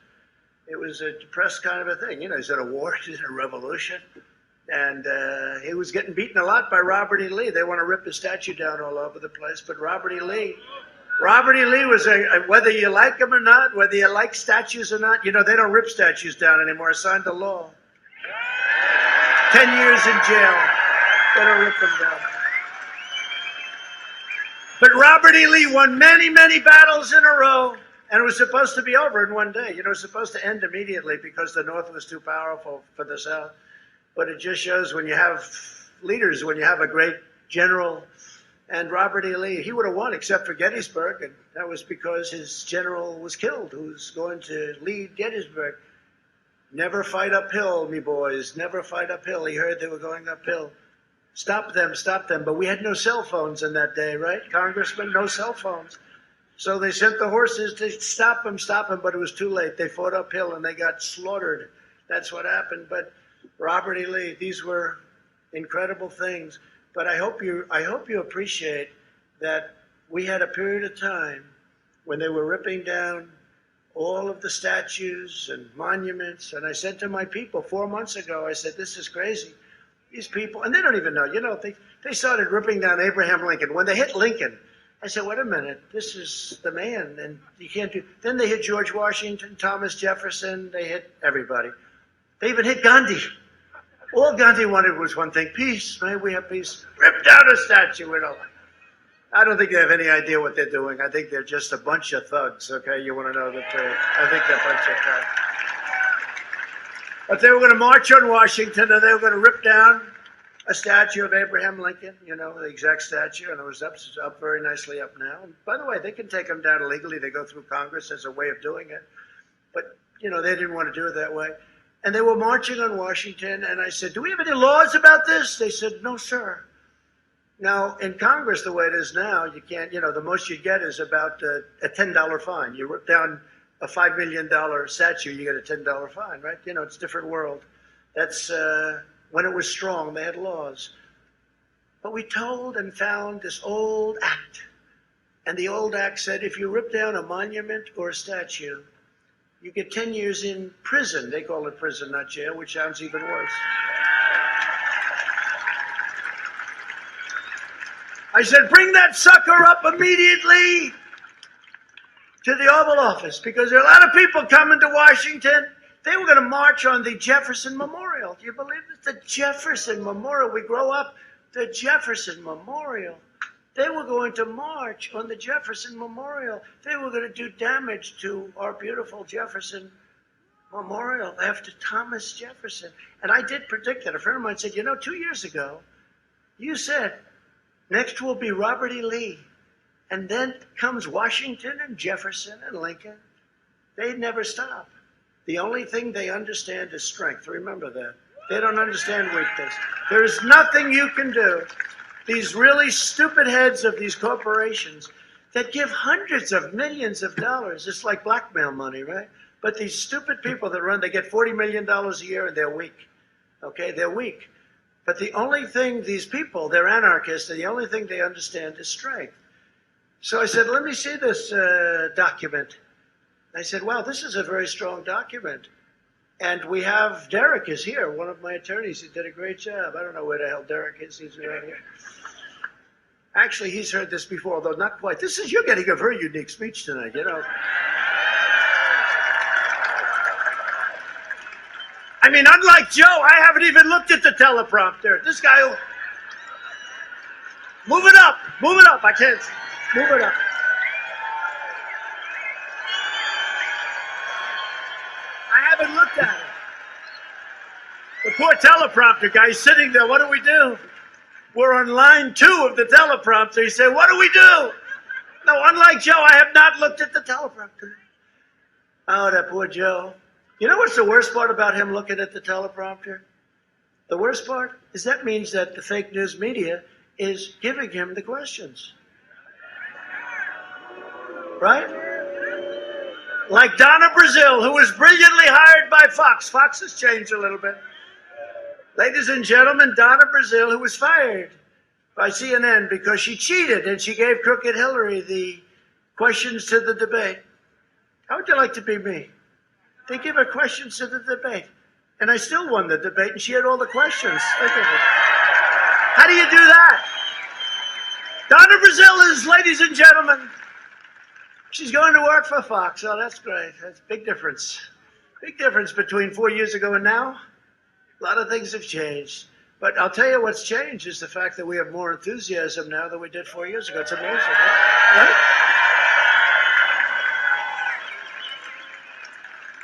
It was a depressed kind of a thing. He's in a war, he's in a revolution. And he was getting beaten a lot by Robert E. Lee. They want to rip his statue down all over the place. But Robert E. Lee was whether you like him or not, whether you like statues or not, they don't rip statues down anymore. Signed the law. 10 years in jail. They don't rip them down. But Robert E. Lee won many, many battles in a row, and it was supposed to be over in one day. It was supposed to end immediately because the North was too powerful for the South. But it just shows when you have leaders, when you have a great general, and Robert E. Lee, he would have won except for Gettysburg, and that was because his general was killed, who was going to lead Gettysburg. Never fight uphill, me boys. Never fight uphill. He heard they were going uphill. Stop them. But we had no cell phones in that day, right, Congressman? No cell phones. So they sent the horses to stop them, but it was too late. They fought uphill and they got slaughtered. That's what happened. But Robert E. Lee, these were incredible things. But I hope you appreciate that we had a period of time when they were ripping down all of the statues and monuments. And I said to my people 4 months ago, I said, this is crazy. These people, and they don't even know, they started ripping down Abraham Lincoln. When they hit Lincoln, I said, wait a minute, this is the man, and you can't do. Then they hit George Washington, Thomas Jefferson, they hit everybody. They even hit Gandhi. All Gandhi wanted was one thing, peace. May we have peace. Rip down a statue. I don't think they have any idea what they're doing. I think they're just a bunch of thugs, okay? You want to know the truth. I think they're a bunch of thugs. But they were going to march on Washington, and they were going to rip down a statue of Abraham Lincoln, the exact statue, and it was up very nicely up now. And by the way, they can take them down illegally. They go through Congress as a way of doing it. But, they didn't want to do it that way. And they were marching on Washington, and I said, do we have any laws about this? They said, no, sir. Now, in Congress, the way it is now, you can't, the most you get is about a $10 fine. You rip down a $5 million statue, you get a $10 fine, right? You know, it's a different world. That's when it was strong, they had laws. But we told and found this old act. And the old act said, if you rip down a monument or a statue, you get 10 years in prison. They call it prison, not jail, which sounds even worse. I said, bring that sucker up immediately to the Oval Office, because there are a lot of people coming to Washington. They were going to march on the Jefferson Memorial. Do you believe it? The Jefferson Memorial. We grow up, the Jefferson Memorial. They were going to march on the Jefferson Memorial. They were going to do damage to our beautiful Jefferson Memorial after Thomas Jefferson. And I did predict that. A friend of mine said, you know, 2 years ago, you said, next will be Robert E. Lee. And then comes Washington and Jefferson and Lincoln. They never stop. The only thing they understand is strength. Remember that. They don't understand weakness. There is nothing you can do. These really stupid heads of these corporations that give hundreds of millions of dollars. It's like blackmail money, right? But these stupid people that run, they get $40 million a year and they're weak. Okay, they're weak. But the only thing these people, they're anarchists, and the only thing they understand is strength. So I said, let me see this document. I said, wow, this is a very strong document. And we have, Derek is here, one of my attorneys. He did a great job. I don't know where the hell Derek is. He's around here. Actually, he's heard this before, although not quite. You're getting a very unique speech tonight, you know. I mean, unlike Joe, I haven't even looked at the teleprompter. This guy, move it up, I can't, move it up. I haven't looked at it. The poor teleprompter guy is sitting there, what do we do? We're on line 2 of the teleprompter. He said, what do we do? No, unlike Joe, I have not looked at the teleprompter. Oh, that poor Joe. You know what's the worst part about him looking at the teleprompter? The worst part is that means that the fake news media is giving him the questions. Right? Like Donna Brazile, who was brilliantly hired by Fox. Fox has changed a little bit. Ladies and gentlemen, Donna Brazile, who was fired by CNN because she cheated and she gave crooked Hillary the questions to the debate. How would you like to be me? They give her questions to the debate. And I still won the debate, and she had all the questions. How do you do that? Donna Brazile is, ladies and gentlemen, she's going to work for Fox. Oh, that's great. That's a big difference. Big difference between 4 years ago and now. A lot of things have changed. But I'll tell you what's changed is the fact that we have more enthusiasm now than we did 4 years ago. It's amazing, right?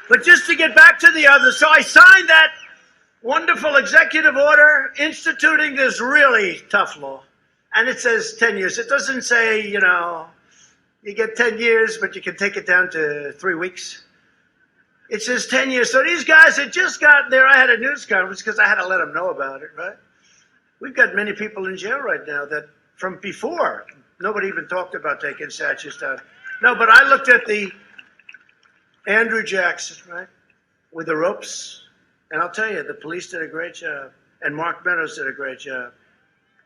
But just to get back to the other, so I signed that wonderful executive order instituting this really tough law. And it says 10 years. It doesn't say, you know, you get 10 years, but you can take it down to 3 weeks. It says 10 years. So these guys had just gotten there. I had a news conference because I had to let them know about it, right? We've got many people in jail right now that from before, nobody even talked about taking statues down. No, but I looked at the Andrew Jackson, right, with the ropes. And I'll tell you, the police did a great job. And Mark Meadows did a great job.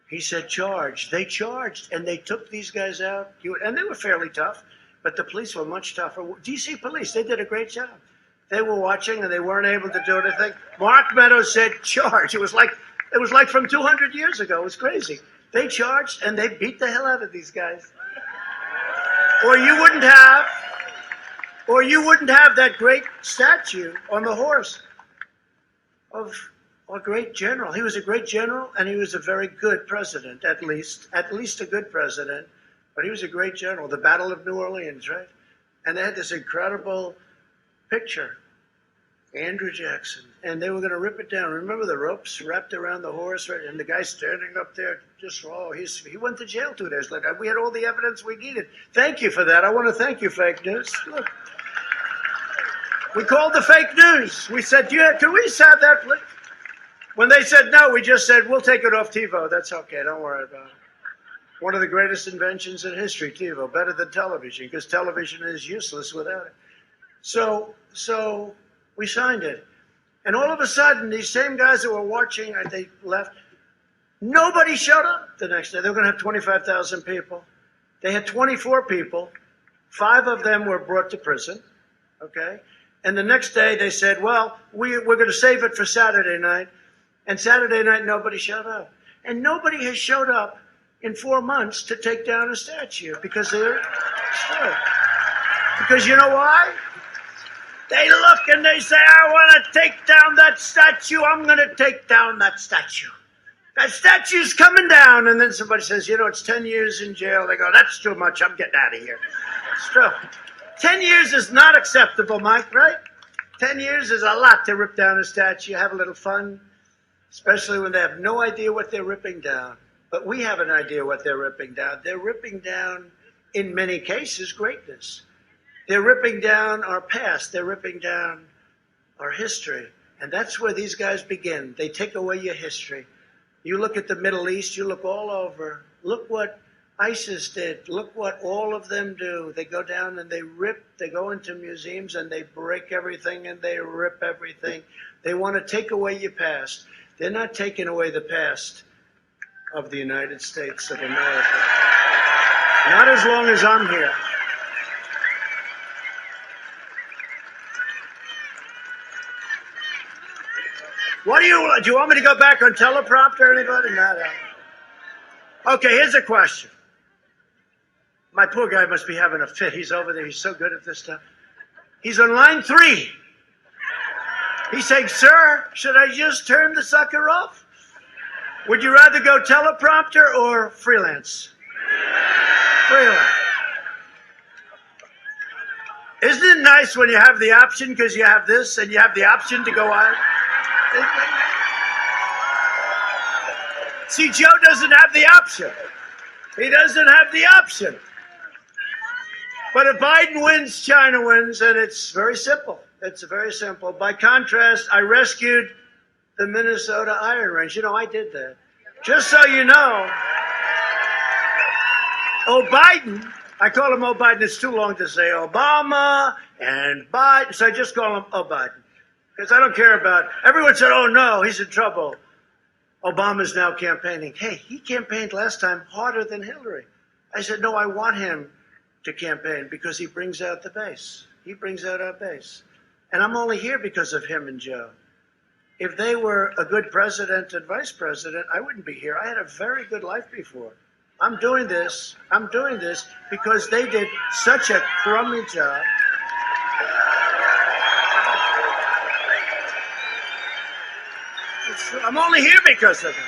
He said, charge. They charged, and they took these guys out. And they were fairly tough, but the police were much tougher. DC police, they did a great job. They were watching, and they weren't able to do anything. Mark Meadows said, charge. It was like from 200 years ago. It was crazy. They charged, and they beat the hell out of these guys. Or you wouldn't have that great statue on the horse of a great general. He was a great general, and he was a very good president, at least a good president. But he was a great general. The Battle of New Orleans, right? And they had this incredible picture, Andrew Jackson, and they were going to rip it down. Remember the ropes wrapped around the horse, right? And the guy standing up there, just, oh, he went to jail 2 days later. We had all the evidence we needed. Thank you for that. I want to thank you, fake news. Look. We called the fake news. We said, can we have that, please? When they said no, we just said, we'll take it off TiVo. That's okay. Don't worry about it. One of the greatest inventions in history, TiVo, better than television, because television is useless without it. So we signed it. And all of a sudden, these same guys that were watching, they left. Nobody showed up the next day. They were going to have 25,000 people. They had 24 people. 5 of them were brought to prison, okay? And the next day they said, well, we're going to save it for Saturday night. And Saturday night, nobody showed up. And nobody has showed up in 4 months to take down a statue because they're destroyed. Because you know why? They look and they say, I want to take down that statue. I'm going to take down that statue. That statue's coming down. And then somebody says, you know, it's 10 years in jail. They go, that's too much. I'm getting out of here. It's true. 10 years is not acceptable, Mike, right? 10 years is a lot to rip down a statue. Have a little fun, especially when they have no idea what they're ripping down. But we have an idea what they're ripping down. They're ripping down, in many cases, greatness. They're ripping down our past. They're ripping down our history. And that's where these guys begin. They take away your history. You look at the Middle East, you look all over. Look what ISIS did. Look what all of them do. They go down and they rip. They go into museums and they break everything and they rip everything. They want to take away your past. They're not taking away the past of the United States of America. Not as long as I'm here. What do you want me to go back on teleprompter, anybody? No. Okay, here's a question. My poor guy must be having a fit. He's over there. He's so good at this stuff. He's on line 3. He's saying, sir, should I just turn the sucker off? Would you rather go teleprompter or freelance? Freelance. Isn't it nice when you have the option because you have this and you have the option to go out? See, Joe doesn't have the option. He doesn't have the option. But if Biden wins, China wins, and it's very simple. It's very simple. By contrast, I rescued the Minnesota Iron Range. You know, I did that. Just so you know, Biden, I call him Biden. It's too long to say Obama and Biden, so I just call him Biden. Because I don't care about, everyone said, oh no, he's in trouble. Obama's now campaigning. Hey, he campaigned last time harder than Hillary. I said, no, I want him to campaign because he brings out the base. He brings out our base. And I'm only here because of him and Joe. If they were a good president and vice president, I wouldn't be here. I had a very good life before. I'm doing this because they did such a crummy job. I'm only here because of them.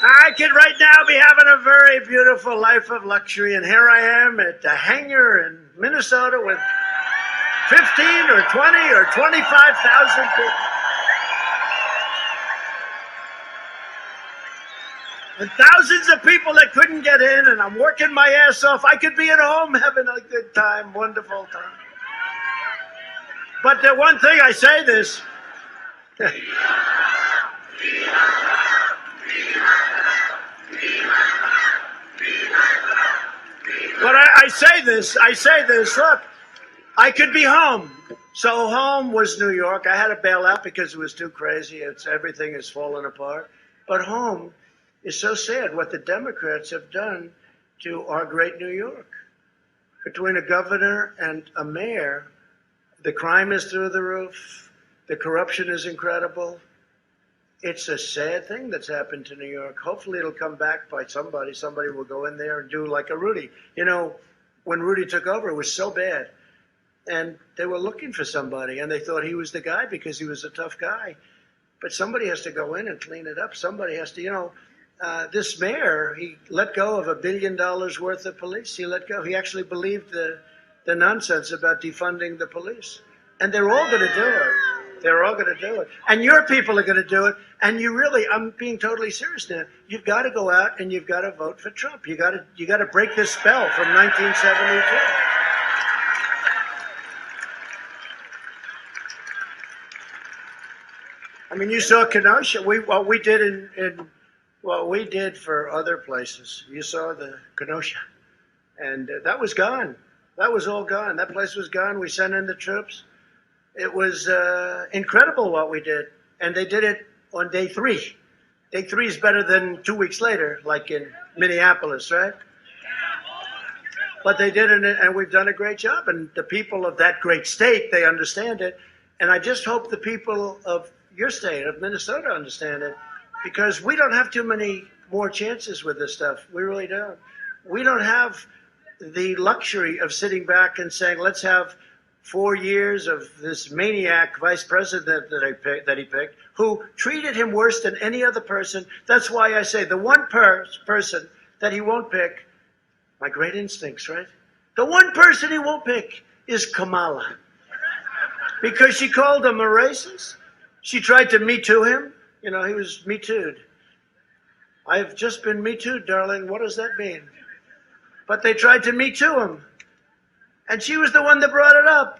I could right now be having a very beautiful life of luxury, and here I am at a hangar in Minnesota with 15 or 20 or 25,000 people. And thousands of people that couldn't get in, and I'm working my ass off. I could be at home having a good time, wonderful time. But the one thing I say this, but I say this, look, I could be home. So home was New York. I had to bail out because it was too crazy. Everything is falling apart. But home is so sad what the Democrats have done to our great New York. Between a governor and a mayor, the crime is through the roof. The corruption is incredible. It's a sad thing that's happened to New York. Hopefully it'll come back by somebody. Somebody will go in there and do like a Rudy. You know, when Rudy took over, it was so bad. And they were looking for somebody, and they thought he was the guy because he was a tough guy. But somebody has to go in and clean it up. Somebody has to, this mayor, he let go of $1 billion worth of police. He let go. He actually believed the nonsense about defunding the police. And they're all going to do it. They're all going to do it. And your people are going to do it. And you really, I'm being totally serious now. You've got to go out and you've got to vote for Trump. You got to break this spell from 1972. I mean, you saw Kenosha. What we did for other places. You saw the Kenosha, and that was gone. That was all gone. That place was gone. We sent in the troops. It was incredible what we did. And they did it on day 3. Day 3 is better than 2 weeks later, like in Minneapolis, right? But they did it, and we've done a great job. And the people of that great state, they understand it. And I just hope the people of your state, of Minnesota, understand it. Because we don't have too many more chances with this stuff. We really don't. We don't have the luxury of sitting back and saying, let's have 4 years of this maniac vice president that he picked, who treated him worse than any other person. That's why I say the one person that he won't pick, my great instincts, right? The one person he won't pick is Kamala. Because she called him a racist. She tried to Me Too him. You know, he was Me Too'd. I've just been Me Too'd, darling. What does that mean? But they tried to Me Too him. And she was the one that brought it up.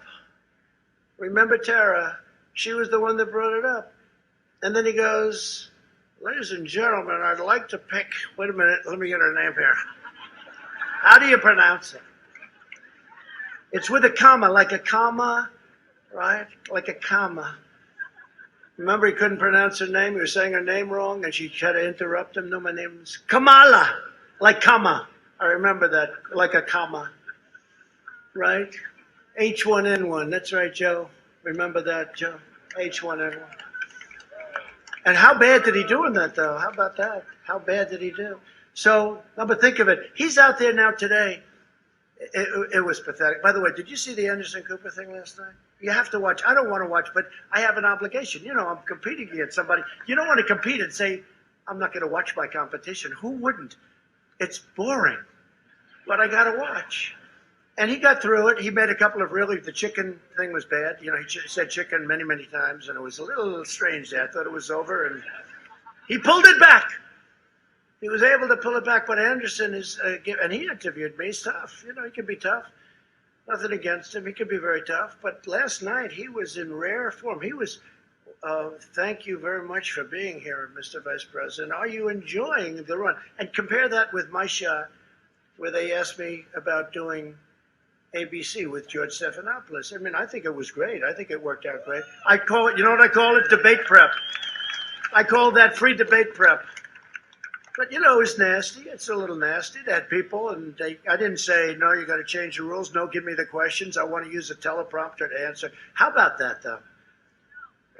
Remember Tara? She was the one that brought it up. And then he goes, ladies and gentlemen, I'd like to pick, wait a minute, let me get her name here. How do you pronounce it? It's with a comma, like a comma, right? Like a comma. Remember, he couldn't pronounce her name. He was saying her name wrong, and she tried to interrupt him. No, my name's Kamala, like comma. I remember that, like a comma, right? H1N1, that's right, Joe. Remember that, Joe? H1N1. And how bad did he do in that, though? How about that? How bad did he do? So, no, but think of it. He's out there now today. It was pathetic. By the way, did you see the Anderson Cooper thing last night? You have to watch. I don't want to watch, but I have an obligation. You know, I'm competing against somebody. You don't want to compete and say, I'm not going to watch my competition. Who wouldn't? It's boring. But I got to watch. And he got through it. He made a couple of the chicken thing was bad. You know, he said chicken many, many times, and it was a little strange there. I thought it was over, and he pulled it back. He was able to pull it back, but Anderson is, and he interviewed me. He's tough. You know, he can be tough. Nothing against him. He can be very tough. But last night, he was in rare form. He was, thank you very much for being here, Mr. Vice President. Are you enjoying the run? And compare that with my shot, where they asked me about doing ABC with George Stephanopoulos. I mean, I think it was great. I think it worked out great. I call it, you know what I call it? Debate prep. I call that free debate prep. But, you know, it's nasty. It's a little nasty. They had people, and I didn't say, no, you got to change the rules. No, give me the questions. I want to use a teleprompter to answer. How about that, though?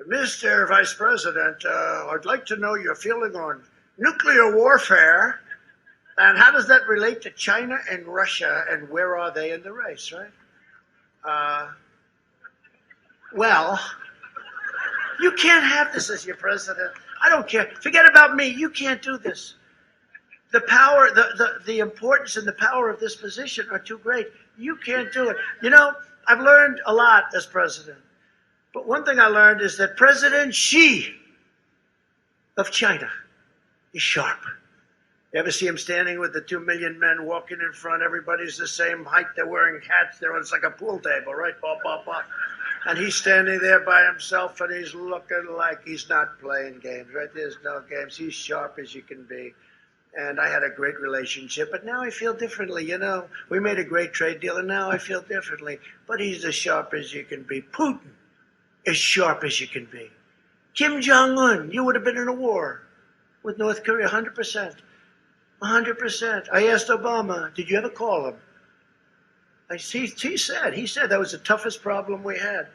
Mr. Vice President, I'd like to know your feeling on nuclear warfare, and how does that relate to China and Russia, and where are they in the race, right? Well, you can't have this as your president. I don't care. Forget about me. You can't do this. The power, the importance and the power of this position are too great. You can't do it. You know, I've learned a lot as president. But one thing I learned is that President Xi of China is sharp. You ever see him standing with the 2 million men walking in front? Everybody's the same height. They're wearing hats. It's like a pool table, right? Bop, bop, bop. And he's standing there by himself, and he's looking like he's not playing games, right? There's no games. He's sharp as you can be. And I had a great relationship, but now I feel differently, you know. We made a great trade deal, and now I feel differently. But he's as sharp as you can be. Putin, as sharp as you can be. Kim Jong-un, you would have been in a war with North Korea, 100%. 100%. I asked Obama, did you ever call him? He said that was the toughest problem we had.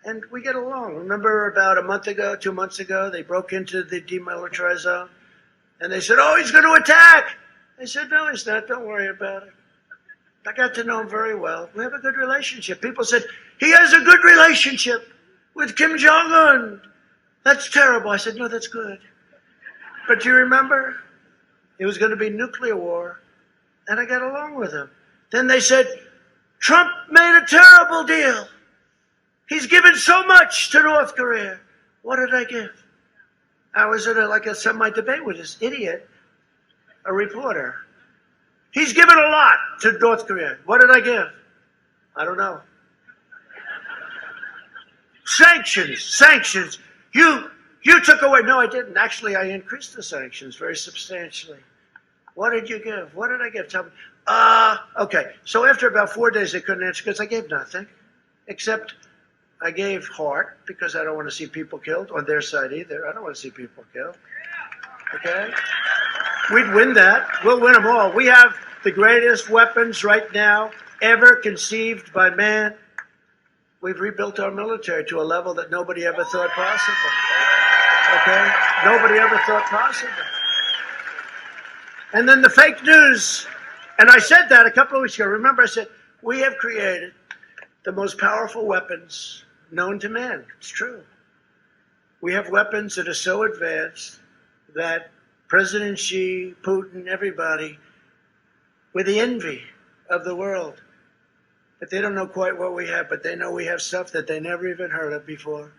And we get along. Remember about a month ago, 2 months ago, they broke into the demilitarized zone. And they said, oh, he's going to attack. I said, no, he's not. Don't worry about it. I got to know him very well. We have a good relationship. People said, he has a good relationship with Kim Jong-un. That's terrible. I said, no, that's good. But do you remember? It was going to be nuclear war. And I got along with him. Then they said, Trump made a terrible deal. He's given so much to North Korea. What did I give? I was in a semi-debate with this idiot, a reporter. He's given a lot to North Korea. What did I give? I don't know. Sanctions. You took away. No, I didn't. Actually, I increased the sanctions very substantially. What did you give? What did I give? Tell me. Okay. So after about 4 days, they couldn't answer because I gave nothing, except I gave heart because I don't want to see people killed on their side either. I don't want to see people killed. Okay? We'd win that. We'll win them all. We have the greatest weapons right now ever conceived by man. We've rebuilt our military to a level that nobody ever thought possible. Okay? Nobody ever thought possible. And then the fake news, and I said that a couple of weeks ago. Remember, I said, we have created the most powerful weapons known to man. It's true. We have weapons that are so advanced that President Xi, Putin, everybody, we're the envy of the world. But they don't know quite what we have, but they know we have stuff that they never even heard of before.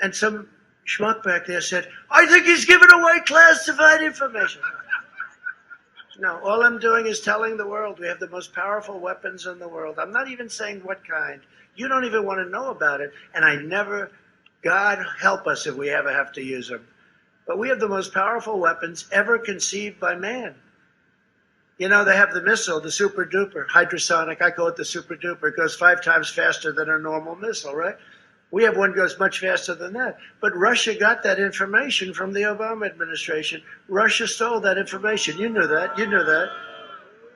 And some schmuck back there said, I think he's giving away classified information. No, all I'm doing is telling the world we have the most powerful weapons in the world. I'm not even saying what kind. You don't even want to know about it. And I never, God help us if we ever have to use them. But we have the most powerful weapons ever conceived by man. You know, they have the missile, the super duper, hypersonic. I call it the super duper. It goes 5 times faster than a normal missile, right? We have one that goes much faster than that. But Russia got that information from the Obama administration. Russia stole that information. You knew that. You knew that.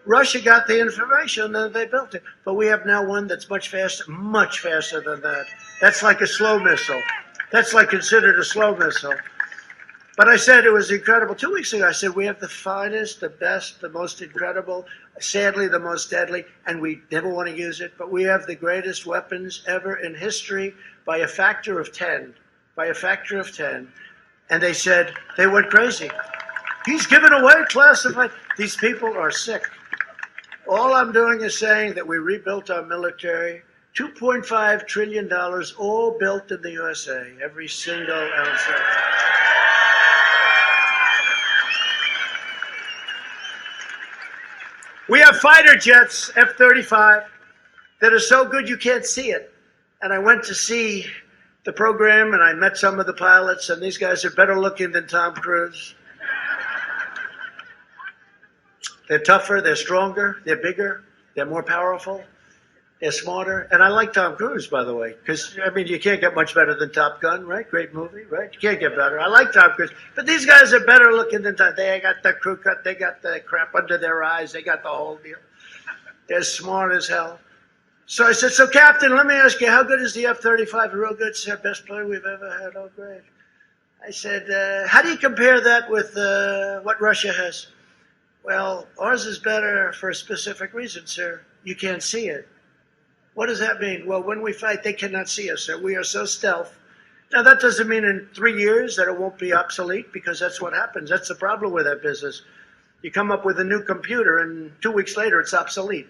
Russia got the information and they built it. But we have now one that's much faster than that. That's like a slow missile. That's like considered a slow missile. But I said it was incredible. 2 weeks ago, I said we have the finest, the best, the most incredible, sadly the most deadly, and we never want to use it, but we have the greatest weapons ever in history by a factor of 10, by a factor of 10. And they said, they went crazy. He's giving away classified. These people are sick. All I'm doing is saying that we rebuilt our military, $2.5 trillion, all built in the USA, every single ounce of it. We have fighter jets, F-35, that are so good you can't see it. And I went to see the program, and I met some of the pilots, and these guys are better looking than Tom Cruise. They're tougher, they're stronger, they're bigger, they're more powerful, they're smarter. And I like Tom Cruise, by the way, because, I mean, you can't get much better than Top Gun, right? Great movie, right? You can't get better. I like Tom Cruise. But these guys are better looking than Tom. They got the crew cut, they got the crap under their eyes, they got the whole deal. They're smart as hell. So I said, so Captain, let me ask you, how good is the F-35? Real good, sir. Best plane we've ever had. Oh, great. I said, how do you compare that with what Russia has? Well, ours is better for a specific reason, sir. You can't see it. What does that mean? Well, when we fight, they cannot see us, sir. We are so stealth. Now, that doesn't mean in 3 years that it won't be obsolete, because that's what happens. That's the problem with that business. You come up with a new computer, and 2 weeks later, it's obsolete.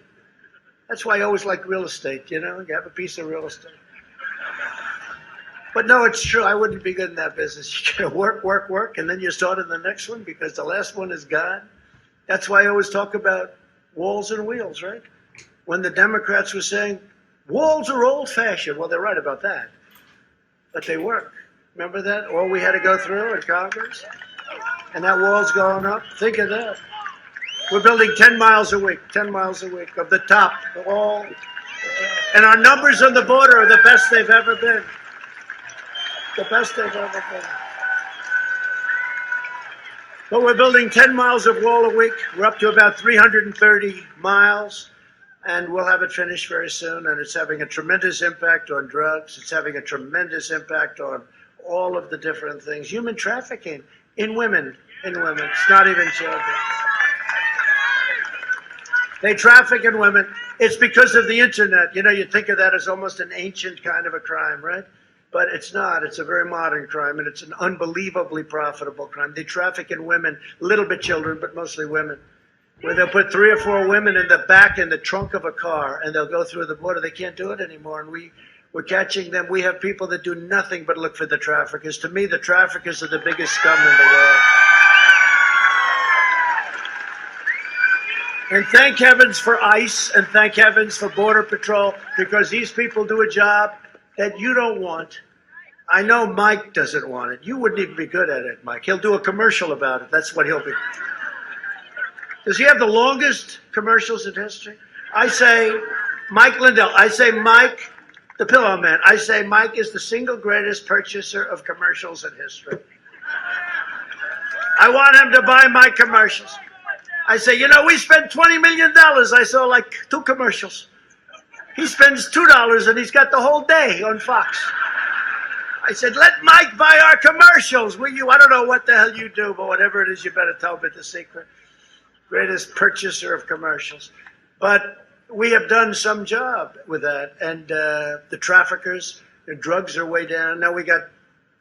That's why I always like real estate, you know? You have a piece of real estate. But no, it's true. I wouldn't be good in that business. You gotta work, and then you start in the next one because the last one is gone. That's why I always talk about walls and wheels, right? When the Democrats were saying, walls are old-fashioned. Well, they're right about that. But they work. Remember that? All we had to go through in Congress? And that wall's going up. Think of that. We're building 10 miles a week, 10 miles a week of the top. All. And our numbers on the border are the best they've ever been. The best they've ever been. But we're building 10 miles of wall a week. We're up to about 330 miles. And we'll have it finished very soon, and it's having a tremendous impact on drugs. It's having a tremendous impact on all of the different things. Human trafficking in women, It's not even children. They traffic in women. It's because of the internet. You know, you think of that as almost an ancient kind of a crime, right? But it's not. It's a very modern crime, and it's an unbelievably profitable crime. They traffic in women, a little bit children, but mostly women, where they'll put 3 or 4 women in the back in the trunk of a car, and they'll go through the border. They can't do it anymore, and we're catching them. We have people that do nothing but look for the traffickers. To me, the traffickers are the biggest scum in the world. And thank heavens for ICE, and thank heavens for Border Patrol, because these people do a job that you don't want. I know Mike doesn't want it. You wouldn't even be good at it, Mike. He'll do a commercial about it. That's what he'll be. Does he have the longest commercials in history? I say Mike Lindell. I say Mike, the Pillow Man. I say Mike is the single greatest purchaser of commercials in history. I want him to buy my commercials. I say, you know, we spent $20 million. I saw like 2 commercials. He spends $2 and he's got the whole day on Fox. I said, let Mike buy our commercials, will you? I don't know what the hell you do, but whatever it is, you better tell me the secret. Greatest purchaser of commercials. But we have done some job with that. And the traffickers, the drugs are way down. Now we got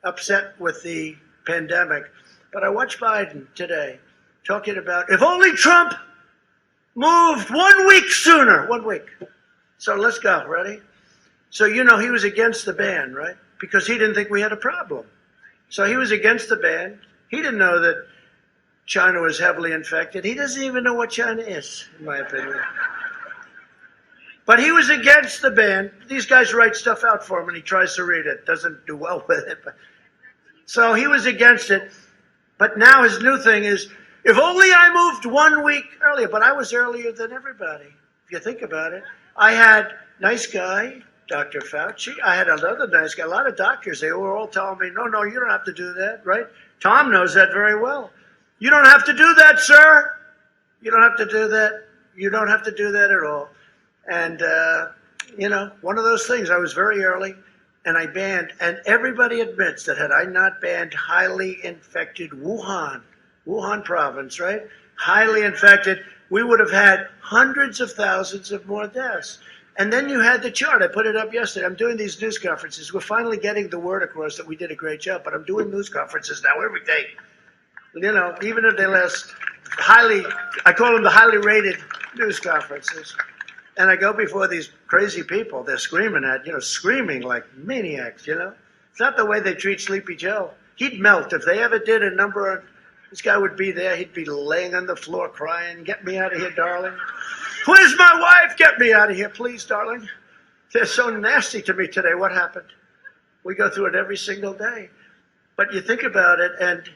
upset with the pandemic. But I watched Biden today talking about if only Trump moved 1 week sooner. 1 week. So let's go. Ready? So, you know, he was against the ban, right? Because he didn't think we had a problem. So he was against the ban. He didn't know that China was heavily infected. He doesn't even know what China is, in my opinion. But he was against the ban. These guys write stuff out for him, and he tries to read it. Doesn't do well with it. So he was against it. But now his new thing is, if only I moved 1 week earlier. But I was earlier than everybody, if you think about it. I had nice guy, Dr. Fauci. I had another nice guy, a lot of doctors. They were all telling me, no, you don't have to do that, right? Tom knows that very well. You don't have to do that, sir. You don't have to do that. You don't have to do that at all. And, you know, one of those things, I was very early, and I banned, and everybody admits that had I not banned highly infected Wuhan province, right? Highly infected, we would have had hundreds of thousands of more deaths. And then you had the chart. I put it up yesterday. I'm doing these news conferences. We're finally getting the word across that we did a great job, but I'm doing news conferences now every day. You know, even if they last I call them the highly rated news conferences. And I go before these crazy people they're screaming at, screaming like maniacs, It's not the way they treat Sleepy Joe. He'd melt. If they ever did a number on, this guy would be there. He'd be laying on the floor crying, get me out of here, darling. Where's my wife? Get me out of here, please, darling. They're so nasty to me today. What happened? We go through it every single day. But you think about it, and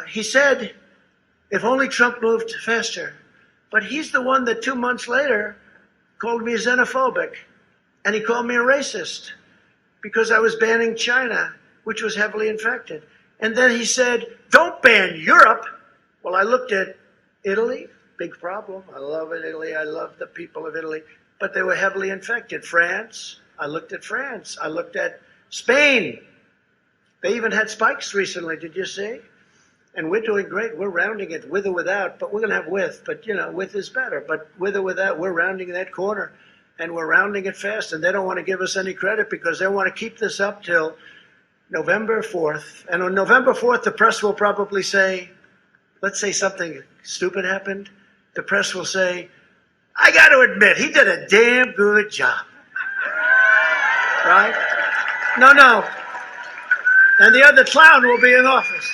he said, if only Trump moved faster. But he's the one that 2 months later called me xenophobic, and he called me a racist because I was banning China, which was heavily infected. And then he said, don't ban Europe. Well, I looked at Italy, big problem. I love Italy. I love the people of Italy, but they were heavily infected. France, I looked at France. I looked at Spain. They even had spikes recently, did you see? And we're doing great. We're rounding it with or without, but we're going to have with. But, with is better. But with or without, we're rounding that corner. And we're rounding it fast. And they don't want to give us any credit because they want to keep this up till November 4th. And on November 4th, the press will probably say, let's say something stupid happened. The press will say, I got to admit, he did a damn good job. Right? No. And the other clown will be in office.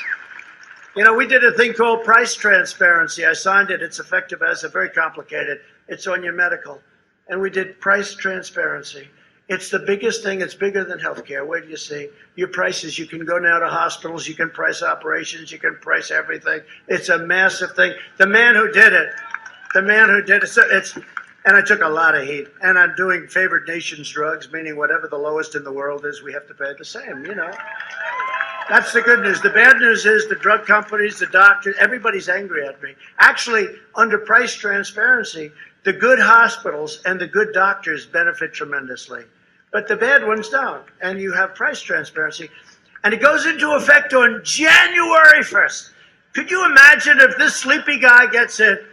We did a thing called price transparency. I signed it. It's effective as a very complicated. It's on your medical. And we did price transparency. It's the biggest thing. It's bigger than healthcare. Where do you see? Your prices, you can go now to hospitals. You can price operations. You can price everything. It's a massive thing. The man who did it, and I took a lot of heat. And I'm doing favored nations drugs, meaning whatever the lowest in the world is, we have to pay the same, That's the good news. The bad news is the drug companies, the doctors, everybody's angry at me. Actually, under price transparency, the good hospitals and the good doctors benefit tremendously. But the bad ones don't. And you have price transparency. And it goes into effect on January 1st. Could you imagine if this sleepy guy gets it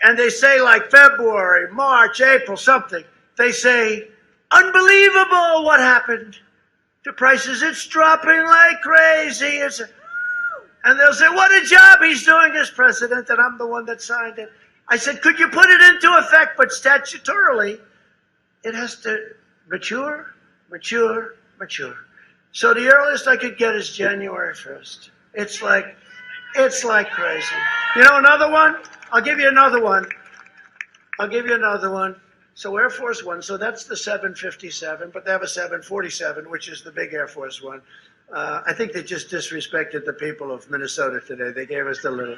and they say like February, March, April, something. They say, unbelievable what happened to prices. It's dropping like crazy. And they'll say, what a job he's doing as president, and I'm the one that signed it. I said, could you put it into effect? But statutorily, it has to mature. So the earliest I could get is January 1st. It's like crazy. Another one? I'll give you another one. So Air Force One, so that's the 757, but they have a 747, which is the big Air Force One. I think they just disrespected the people of Minnesota today. They gave us the little.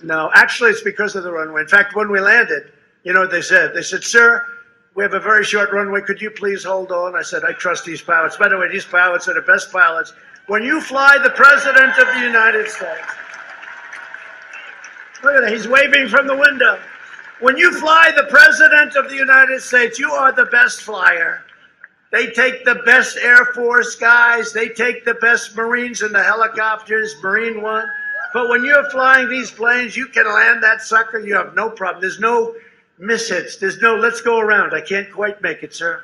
No, actually, it's because of the runway. In fact, when we landed, you know what they said? They said, sir, we have a very short runway. Could you please hold on? I said, I trust these pilots. By the way, these pilots are the best pilots. When you fly the President of the United States, look at that, he's waving from the window. When you fly the President of the United States, you are the best flyer. They take the best Air Force guys. They take the best Marines in the helicopters, Marine One. But when you're flying these planes, you can land that sucker. You have no problem. There's no mishits. There's no, let's go around. I can't quite make it, sir.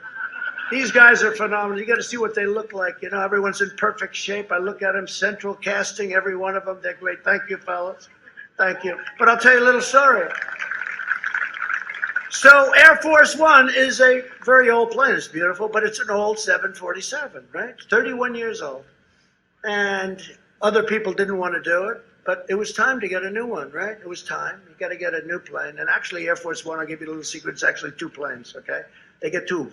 These guys are phenomenal. You got to see what they look like. You know, everyone's in perfect shape. I look at them, central casting, every one of them. They're great. Thank you, fellas. Thank you. But I'll tell you a little story. So Air Force One is a very old plane. It's beautiful, but it's an old 747, right? It's 31 years old. And other people didn't want to do it, but it was time to get a new one, right? It was time. You got to get a new plane. And actually, Air Force One, I'll give you a little secret, it's actually two planes, okay? They get two.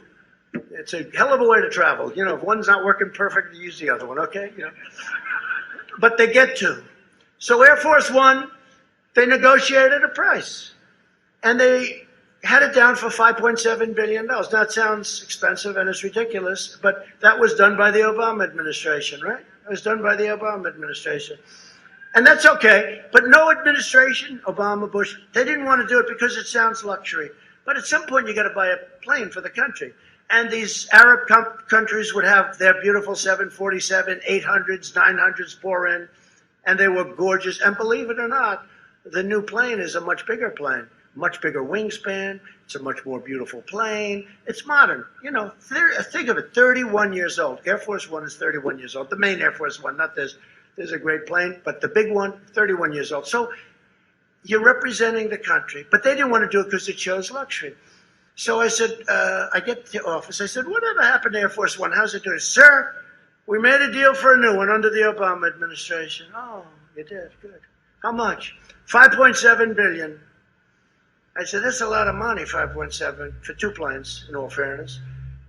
It's a hell of a way to travel. You know, if one's not working perfect, you use the other one, okay? You know? But they get two. So Air Force One, they negotiated a price. And they had it down for $5.7 billion. Now, it sounds expensive and it's ridiculous, but that was done by the Obama administration, right? It was done by the Obama administration. And that's okay, but no administration, Obama, Bush, they didn't want to do it because it sounds luxury. But at some point, you got to buy a plane for the country. And these Arab countries would have their beautiful 747, 800s, 900s pour in, and they were gorgeous. And believe it or not, the new plane is a much bigger plane, much bigger wingspan. It's a much more beautiful plane. It's modern. You know, think of it, 31 years old. Air Force One is 31 years old. The main Air Force One, not this. There's a great plane, but the big one, 31 years old. So you're representing the country, but they didn't want to do it because it shows luxury. So I said, I get to the office. I said, whatever happened to Air Force One? How's it doing? Sir, we made a deal for a new one under the Obama administration. Oh, you did? Good. How much? $5.7 billion. I said, that's a lot of money, 5.7 for two planes, in all fairness.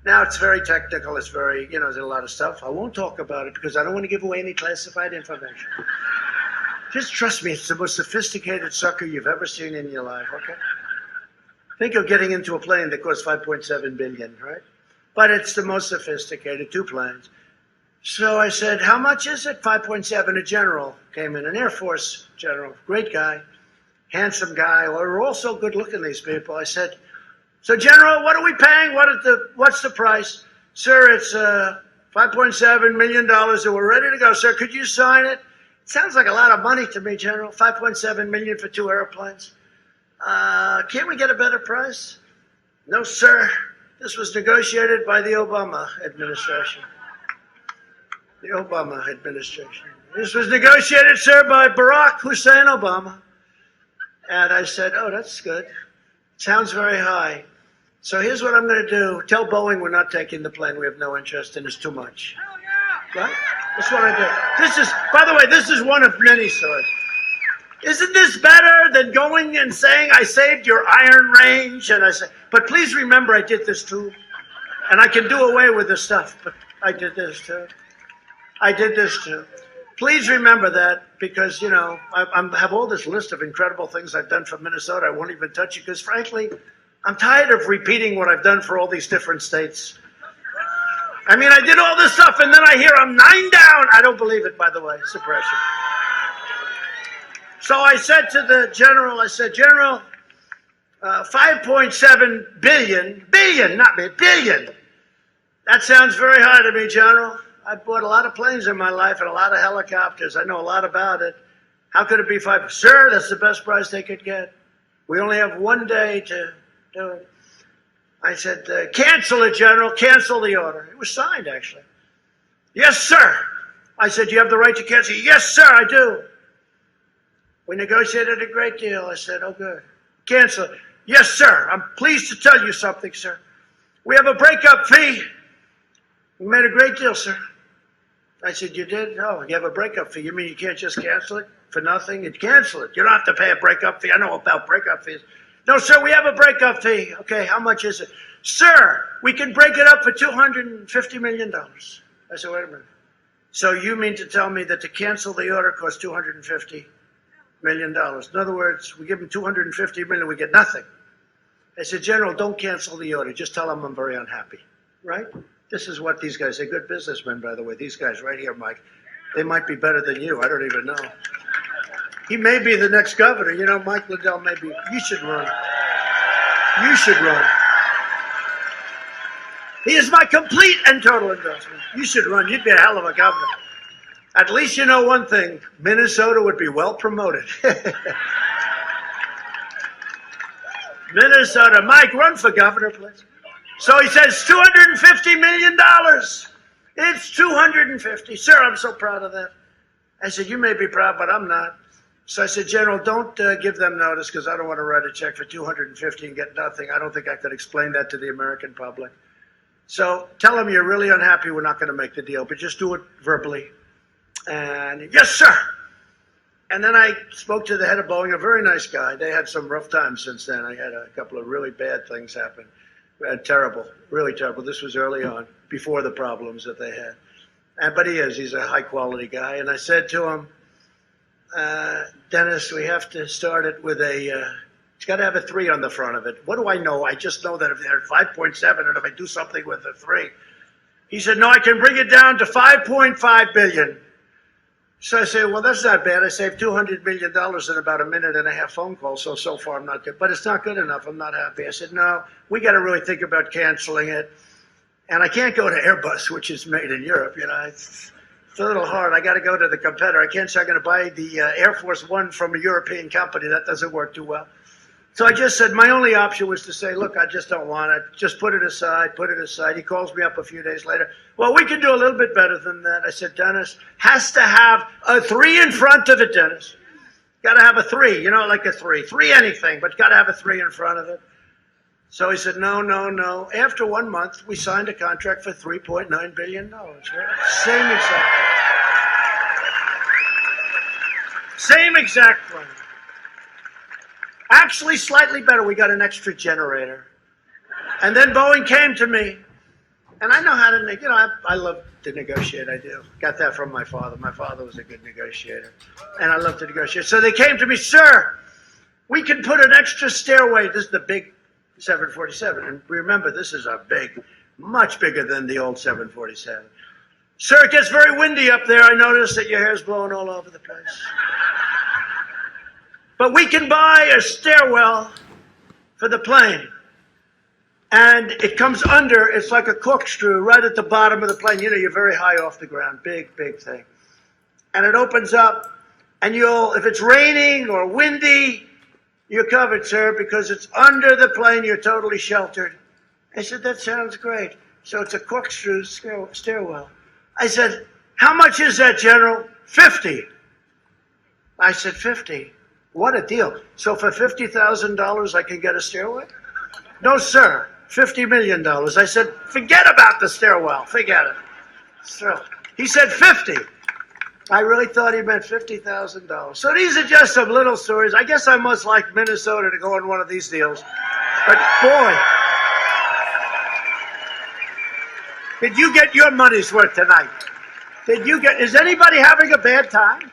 Now, it's very technical. It's very, you know, there's a lot of stuff. I won't talk about it because I don't want to give away any classified information. Just trust me, it's the most sophisticated sucker you've ever seen in your life, okay? Think of getting into a plane that costs $5.7 billion, right? But it's the most sophisticated, two planes. So I said, how much is it? 5.7. A general came in, an Air Force general, great guy, handsome guy. Well, we're all so good looking, these people. I said, so General, what are we paying? What's the price? Sir, it's $5.7 million and we're ready to go. Sir, could you sign it? It sounds like a lot of money to me, General. $5.7 million for two airplanes. Can't we get a better price? No, sir. This was negotiated by the Obama administration. The Obama administration. This was negotiated, sir, by Barack Hussein Obama. And I said, oh, that's good. Sounds very high. So here's what I'm going to do. Tell Boeing we're not taking the plane. We have no interest in it. It's too much. Hell yeah. Right? That's what I do. This is, by the way, this is one of many stories. Isn't this better than going and saying, I saved your iron range? And I said, but please remember I did this too. And I can do away with the stuff, but I did this too. I did this too. Please remember that because, you know, I have all this list of incredible things I've done for Minnesota. I won't even touch it because, frankly, I'm tired of repeating what I've done for all these different states. I mean, I did all this stuff and then I hear I'm 9 down. I don't believe it, by the way, suppression. So I said to the general, I said, General, 5.7 billion, not me, billion. That sounds very high to me, General. I bought a lot of planes in my life and a lot of helicopters. I know a lot about it. How could it be 5? Sir, that's the best price they could get. We only have 1 day to do it. I said, cancel it, General. Cancel the order. It was signed, actually. Yes, sir. I said, you have the right to cancel. Yes, sir, I do. We negotiated a great deal. I said, oh, good. Cancel it. Yes, sir. I'm pleased to tell you something, sir. We have a breakup fee. We made a great deal, sir. I said, you did? Oh, you have a breakup fee. You mean you can't just cancel it for nothing? You'd cancel it. You don't have to pay a breakup fee. I know about breakup fees. No, sir, we have a breakup fee. Okay, how much is it? Sir, we can break it up for $250 million. I said, wait a minute. So you mean to tell me that to cancel the order costs $250 million. In other words, we give them $250 million, we get nothing. I said, General, don't cancel the order. Just tell them I'm very unhappy, right? This is what these guys, they're good businessmen, by the way. These guys right here, Mike, they might be better than you. I don't even know. He may be the next governor. You know, Mike Liddell may be. You should run. You should run. He is my complete and total endorsement. You should run. You'd be a hell of a governor. At least you know one thing. Minnesota would be well promoted. Minnesota. Mike, run for governor, please. So he says $250 million. It's 250. Sir, I'm so proud of that. I said, you may be proud, but I'm not. So I said, General, don't give them notice because I don't want to write a check for 250 and get nothing. I don't think I could explain that to the American public. So tell them you're really unhappy. We're not going to make the deal, but just do it verbally. And yes, sir. And then I spoke to the head of Boeing, a very nice guy. They had some rough times since then. I had a couple of really bad things happen. Terrible, really terrible. This was early on, before the problems that they had. But he's a high-quality guy. And I said to him, Dennis, we have to start it with it's got to have a 3 on the front of it. What do I know? I just know that if they're 5.7 and if I do something with a 3. He said, no, I can bring it down to 5.5 billion. So I said, well, that's not bad. I saved $200 million in about a minute and a half phone call. So far I'm not good, but it's not good enough. I'm not happy. I said, no, we got to really think about canceling it. And I can't go to Airbus, which is made in Europe. You know, it's a little hard. I got to go to the competitor. I can't say I'm going to buy the Air Force One from a European company. That doesn't work too well. So I just said my only option was to say, look, I just don't want it. Just put it aside, put it aside. He calls me up a few days later. Well, we can do a little bit better than that. I said, Dennis, has to have a 3 in front of it, Dennis. Got to have a 3, you know, like a 3. 3 anything, but got to have a 3 in front of it. So he said, no, no, no. After 1 month, we signed a contract for $3.9 billion. Right? Same exact plan. Actually, slightly better. We got an extra generator. And then Boeing came to me. And I know how to, you know, I love to negotiate. I do. Got that from my father. My father was a good negotiator. And I love to negotiate. So they came to me, sir, we can put an extra stairway. This is the big 747. And remember, this is a big, much bigger than the old 747. Sir, it gets very windy up there. I noticed that your hair's blowing all over the place. But we can buy a stairwell for the plane. And it comes under, it's like a corkscrew right at the bottom of the plane. You know, you're very high off the ground, big, big thing. And it opens up, and if it's raining or windy, you're covered, sir, because it's under the plane, you're totally sheltered. I said, that sounds great. So it's a corkscrew stairwell. I said, how much is that, General? 50. I said, 50. What a deal. So for $50,000, I can get a stairwell? No, sir. $50 million. I said, forget about the stairwell. Forget it. So he said 50. I really thought he meant $50,000. So these are just some little stories. I guess I must like Minnesota to go on one of these deals. But boy, did you get your money's worth tonight? Is anybody having a bad time?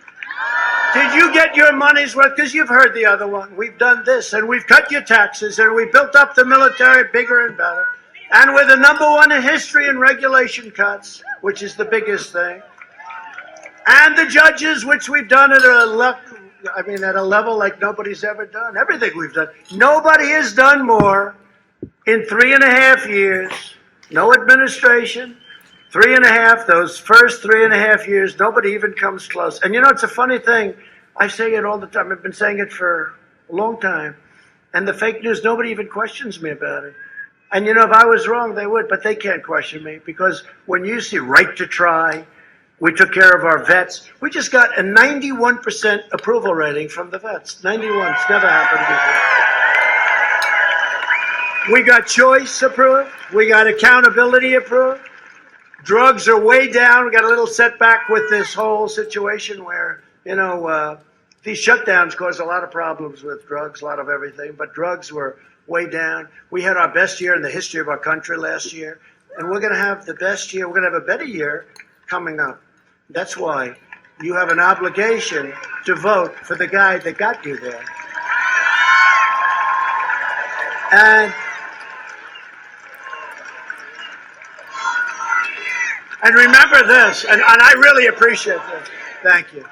Did you get your money's worth? Because you've heard the other one. We've done this, and we've cut your taxes, and we built up the military bigger and better. And we're the #1 in history in regulation cuts, which is the biggest thing. And the judges, which we've done at a level like nobody's ever done. Everything we've done. Nobody has done more in 3.5 years. No administration. 3.5, those first 3.5 years, nobody even comes close. And you know, it's a funny thing. I say it all the time. I've been saying it for a long time. And the fake news, nobody even questions me about it. And you know, if I was wrong, they would, but they can't question me. Because when you see right to try, we took care of our vets. We just got a 91% approval rating from the vets. 91, it's never happened before. We got choice approved. We got accountability approved. Drugs are way down. We got a little setback with this whole situation where, you know, these shutdowns caused a lot of problems with drugs, a lot of everything, but drugs were way down. We had our best year in the history of our country last year, and we're going to have the best year. We're going to have a better year coming up. That's why you have an obligation to vote for the guy that got you there. And remember this, and I really appreciate this. Thank you.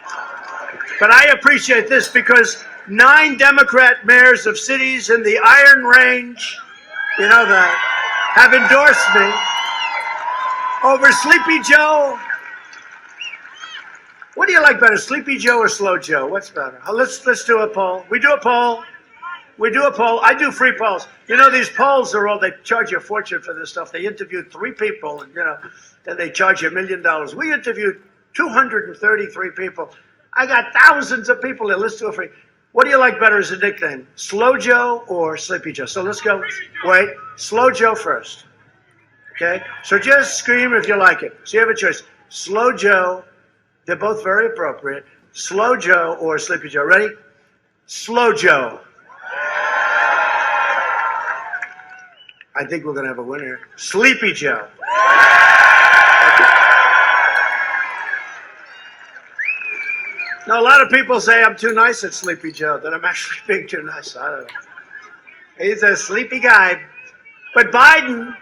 But I appreciate this because 9 Democrat mayors of cities in the Iron Range, you know that, have endorsed me over Sleepy Joe. What do you like better, Sleepy Joe or Slow Joe? What's better? Let's do a poll. We do a poll. We do a poll. I do free polls. You know, these polls are all, they charge you a fortune for this stuff. They interviewed 3 people, and, you know, then they charge you $1 million. We interviewed 233 people. I got thousands of people that listen to it free. What do you like better as a nickname, Slow Joe or Sleepy Joe? So let's go. Wait, Slow Joe first. Okay? So just scream if you like it. So you have a choice. Slow Joe, they're both very appropriate. Slow Joe or Sleepy Joe. Ready? Slow Joe. I think we're going to have a winner. Sleepy Joe. Now, a lot of people say I'm too nice at Sleepy Joe, that I'm actually being too nice. I don't know. He's a sleepy guy. But Biden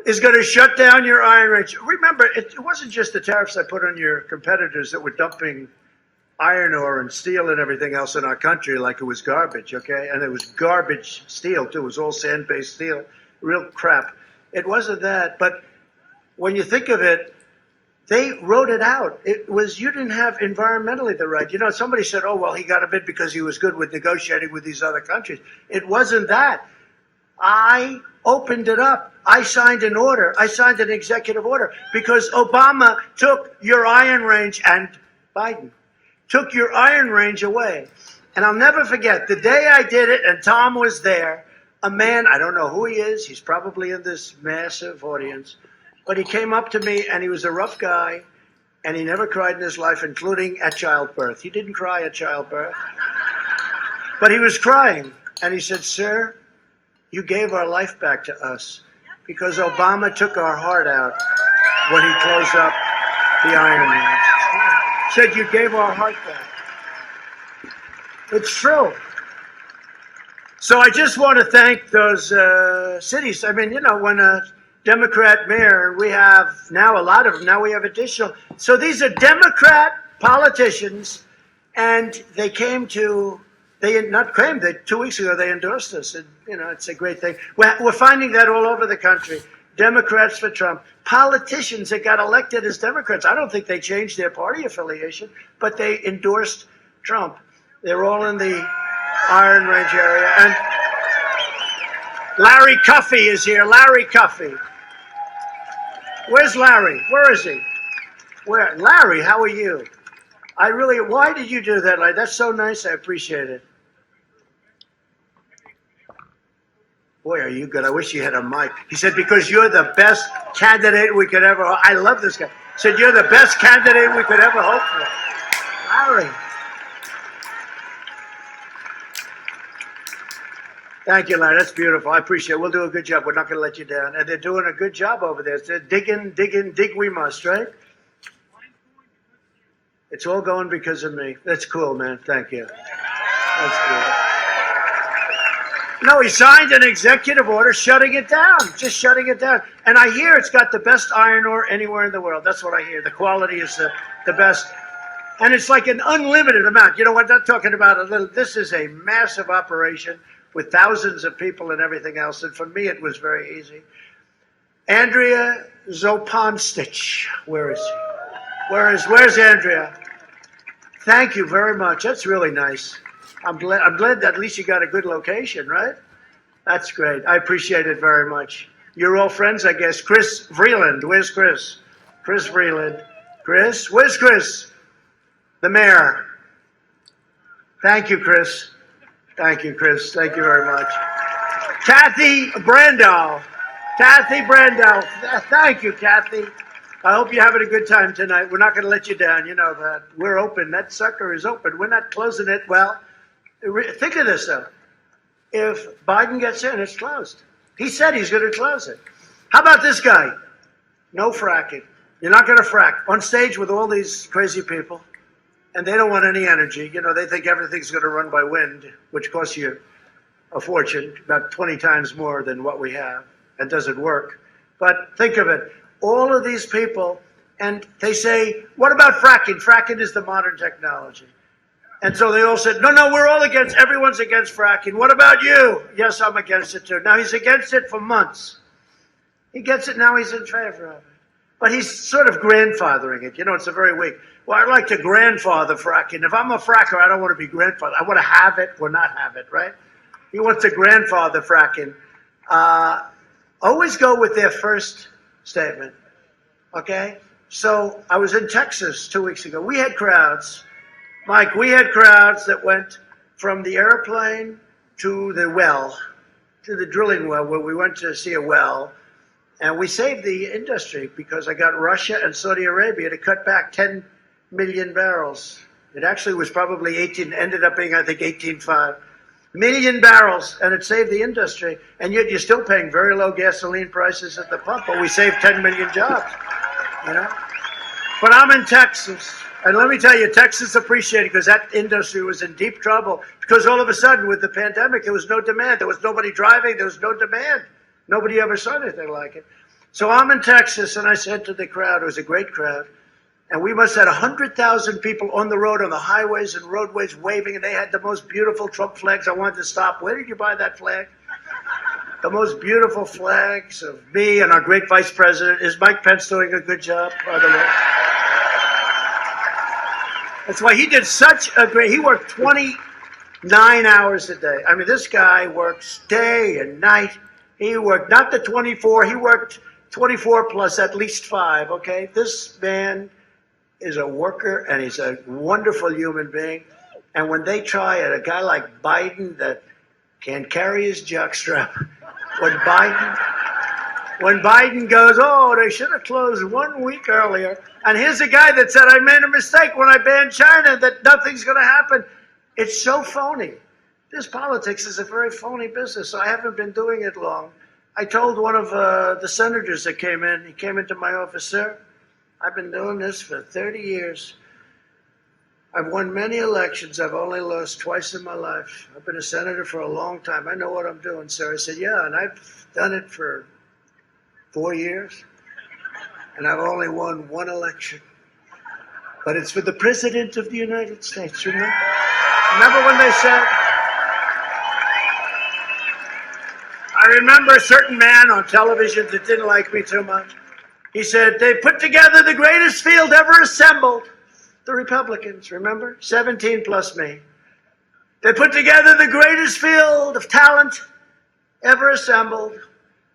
is going to shut down your iron range. Remember, it wasn't just the tariffs I put on your competitors that were dumping iron ore and steel and everything else in our country like it was garbage, okay? And it was garbage steel, too. It was all sand-based steel. Real crap. It wasn't that. But when you think of it, they wrote it out. It was, you didn't have environmentally the right. You know, somebody said, oh, well, he got a bid because he was good with negotiating with these other countries. It wasn't that. I opened it up. I signed an order. I signed an executive order because Obama took your iron range, and Biden took your iron range away. And I'll never forget the day I did it, and Tom was there, a man, I don't know who he is. He's probably in this massive audience. But he came up to me, and he was a rough guy, and he never cried in his life, including at childbirth. He didn't cry at childbirth. But he was crying, and he said, sir, you gave our life back to us because Obama took our heart out when he closed up the iron range. Said you gave our heart back. It's true. So I just want to thank those cities. I mean, you know, when a Democrat mayor, we have now a lot of them, now we have additional. So these are Democrat politicians, and they came to, they not came, they 2 weeks ago they endorsed us. And, you know, it's a great thing. We're finding that all over the country. Democrats for Trump. Politicians that got elected as Democrats. I don't think they changed their party affiliation, but they endorsed Trump. They're all in the Iron Range area. And Larry Cuffey is here. Larry Cuffey. Where's Larry? Where is he? Where? Larry, how are you? I really, why did you do that? Like, that's so nice. I appreciate it. Boy, are you good. I wish you had a mic. He said, because you're the best candidate we could ever, I love this guy. He said, you're the best candidate we could ever hope for. Larry. Thank you, Larry. That's beautiful. I appreciate it. We'll do a good job. We're not going to let you down. And they're doing a good job over there. They're digging, dig we must, right? It's all going because of me. That's cool, man. Thank you. That's cool. No, he signed an executive order shutting it down, just shutting it down. And I hear it's got the best iron ore anywhere in the world. That's what I hear. The quality is the best. And it's like an unlimited amount. You know, we're not talking about a little. This is a massive operation with thousands of people and everything else. And for me, it was very easy. Andrea Zoponstich. Where is she? Where's Andrea? Thank you very much. That's really nice. I'm glad that at least you got a good location, right? That's great. I appreciate it very much. You're all friends, I guess. Chris Vreeland. Where's Chris? Chris Vreeland. Chris? Where's Chris? The mayor. Thank you, Chris. Thank you, Chris. Thank you very much. Kathy Brandow. Kathy Brandow. Thank you, Kathy. I hope you're having a good time tonight. We're not going to let you down. You know that. We're open. That sucker is open. We're not closing it. Well, think of this, though. If Biden gets in, it's closed. He said he's going to close it. How about this guy? No fracking. You're not going to frack on stage with all these crazy people, and they don't want any energy. You know, they think everything's going to run by wind, which costs you a fortune, about 20 times more than what we have, and doesn't work. But think of it, all of these people, and they say, what about fracking? Fracking is the modern technology. And so they all said, no, we're all against, everyone's against fracking. What about you? Yes, I'm against it too. Now he's against it for months. He gets it, now he's in favor of it. But he's sort of grandfathering it. You know, it's a very weak. Well, I'd like to grandfather fracking. If I'm a fracker, I don't want to be grandfather. I want to have it or not have it, right? He wants to grandfather fracking. Always go with their first statement, okay? So I was in Texas 2 weeks ago. We had crowds, Mike, we had crowds that went from the airplane to the well, to the drilling well, where we went to see a well. And we saved the industry because I got Russia and Saudi Arabia to cut back 10 million barrels. It actually was probably 18, ended up being, I think, 18.5 million barrels, and it saved the industry. And yet you're still paying very low gasoline prices at the pump, but we saved 10 million jobs, you know? But I'm in Texas, and let me tell you, Texas appreciated because that industry was in deep trouble because all of a sudden with the pandemic, there was no demand. There was nobody driving. There was no demand. Nobody ever saw anything like it. So I'm in Texas, and I said to the crowd, it was a great crowd, and we must have had 100,000 people on the road, on the highways and roadways waving, and they had the most beautiful Trump flags. I wanted to stop. Where did you buy that flag? The most beautiful flags of me and our great vice president. Is Mike Pence doing a good job, by the way? That's why he did such a great, he worked 29 hours a day. I mean, this guy works day and night. He worked not the 24, he worked 24 plus at least 5, okay? This man is a worker, and he's a wonderful human being. And when they try it, a guy like Biden that can't carry his jockstrap, when Biden goes, oh, they should have closed 1 week earlier. And here's a guy that said, I made a mistake when I banned China, that nothing's going to happen. It's so phony. This politics is a very phony business. I haven't been doing it long. I told one of the senators that came in, he came into my office, sir, I've been doing this for 30 years. I've won many elections. I've only lost twice in my life. I've been a senator for a long time. I know what I'm doing, sir. I said, yeah, and I've done it for 4 years, and I've only won 1 election. But it's for the President of the United States, remember? Remember when they said, I remember a certain man on television that didn't like me too much. He said, they put together the greatest field ever assembled. The Republicans, remember? 17 plus me. They put together the greatest field of talent ever assembled.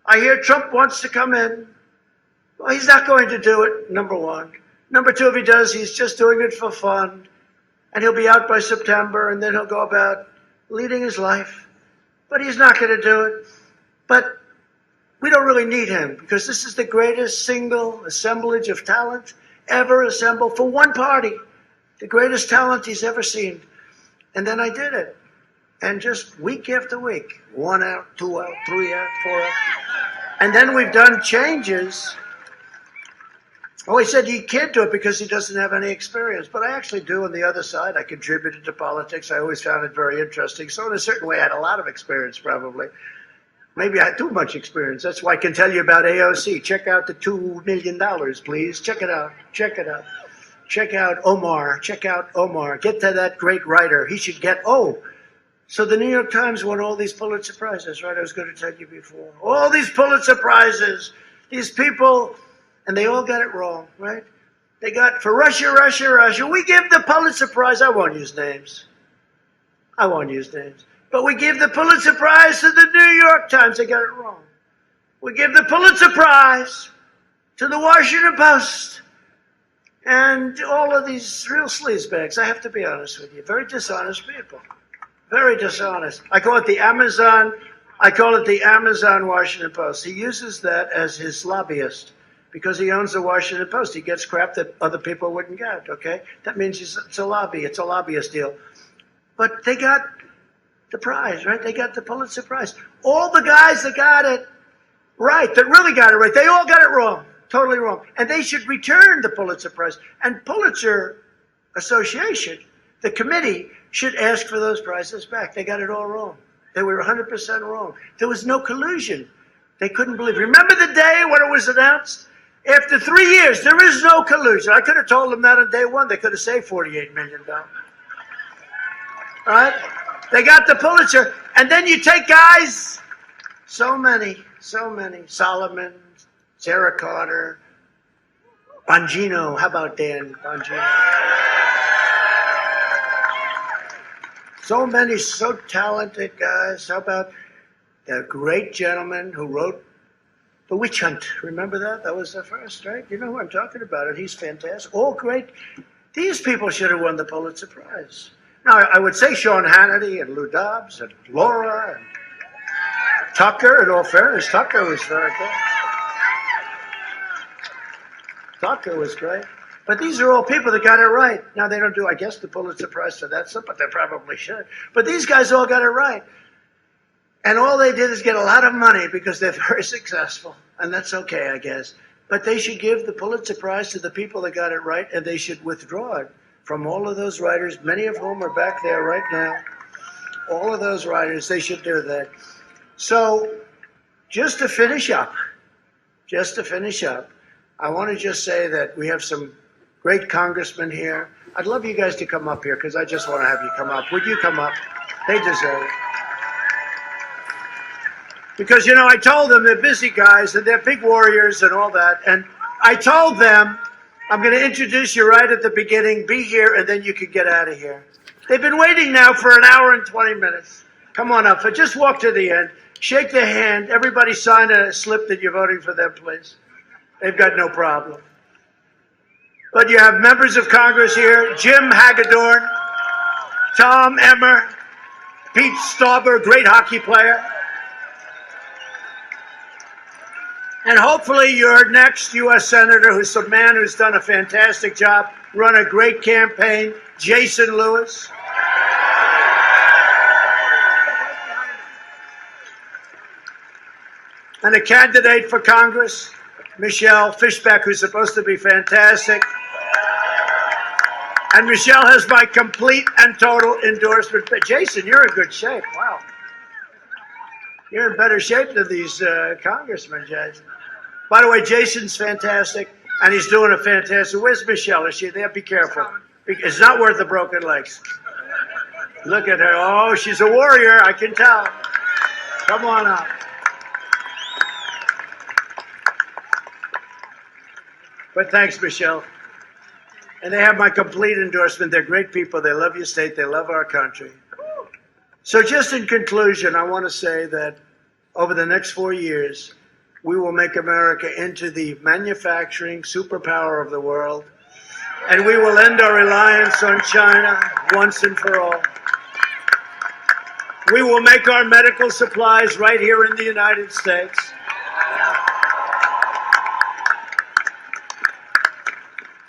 I hear Trump wants to come in. Well, he's not going to do it, number one. Number two, if he does, he's just doing it for fun. And he'll be out by September, and then he'll go about leading his life. But he's not going to do it. But we don't really need him, because this is the greatest single assemblage of talent ever assembled for one party. The greatest talent he's ever seen. And then I did it. And just week after week, 1 out, 2 out, 3 out, 4 out. And then we've done changes. Oh, he said he can't do it because he doesn't have any experience. But I actually do on the other side. I contributed to politics. I always found it very interesting. So in a certain way, I had a lot of experience, probably. Maybe I had too much experience. That's why I can tell you about AOC. Check out the $2 million, please. Check it out. Check it out. Check out Omar. Check out Omar. Get to that great writer. He should get, so the New York Times won all these Pulitzer Prizes, right? I was going to tell you before. All these Pulitzer Prizes, these people, and they all got it wrong, right? They got, for Russia, Russia, Russia, we give the Pulitzer Prize. I won't use names. But we give the Pulitzer Prize to the New York Times. They got it wrong. We give the Pulitzer Prize to the Washington Post. And all of these real sleazebags, I have to be honest with you, very dishonest people. Very dishonest. I call it the Amazon Washington Post. He uses that as his lobbyist because he owns the Washington Post. He gets crap that other people wouldn't get, okay? That means it's a lobbyist deal. But they got the prize, right? They got the Pulitzer Prize. All the guys that got it right, that really got it right, they all got it wrong. Totally wrong. And they should return the Pulitzer Prize. And Pulitzer Association, the committee, should ask for those prizes back. They got it all wrong. They were 100% wrong. There was no collusion. They couldn't believe it. Remember the day when it was announced? After 3 years, there is no collusion. I could have told them that on day one. They could have saved $48 million. All right? They got the Pulitzer. And then you take guys, so many, Solomon, Sarah Carter, Bongino. How about Dan Bongino? So many, so talented guys. How about the great gentleman who wrote The Witch Hunt? Remember that? That was the first, right? You know who I'm talking about. And he's fantastic. All great. These people should have won the Pulitzer Prize. Now, I would say Sean Hannity and Lou Dobbs and Laura and Tucker. In all fairness, Tucker was very good. Tucker was great. But these are all people that got it right. Now, they don't do, I guess, the Pulitzer Prize for that stuff, but they probably should. But these guys all got it right. And all they did is get a lot of money because they're very successful. And that's okay, I guess. But they should give the Pulitzer Prize to the people that got it right, and they should withdraw it from all of those writers, many of whom are back there right now. All of those writers, they should do that. So, just to finish up, I want to just say that we have some great congressmen here. I'd love you guys to come up here because I just want to have you come up. Would you come up? They deserve it. Because, you know, I told them they're busy guys and they're big warriors and all that. And I told them, I'm going to introduce you right at the beginning. Be here and then you can get out of here. They've been waiting now for an hour and 20 minutes. Come on up. Just walk to the end. Shake their hand. Everybody sign a slip that you're voting for them, please. They've got no problem. But you have members of Congress here, Jim Hagedorn, Tom Emmer, Pete Stauber, great hockey player. And hopefully your next U.S. Senator, who's a man who's done a fantastic job, run a great campaign, Jason Lewis. And a candidate for Congress, Michelle Fishbeck, who's supposed to be fantastic. And Michelle has my complete and total endorsement. But Jason, you're in good shape. Wow. You're in better shape than these congressmen, Jason. By the way, Jason's fantastic, and he's doing a fantastic. Where's Michelle? Is she there? Be careful. It's not worth the broken legs. Look at her. Oh, she's a warrior. I can tell. Come on up. But thanks, Michelle. And they have my complete endorsement. They're great people. They love your state. They love our country. So just in conclusion, I want to say that over the next 4 years, we will make America into the manufacturing superpower of the world. And we will end our reliance on China once and for all. We will make our medical supplies right here in the United States.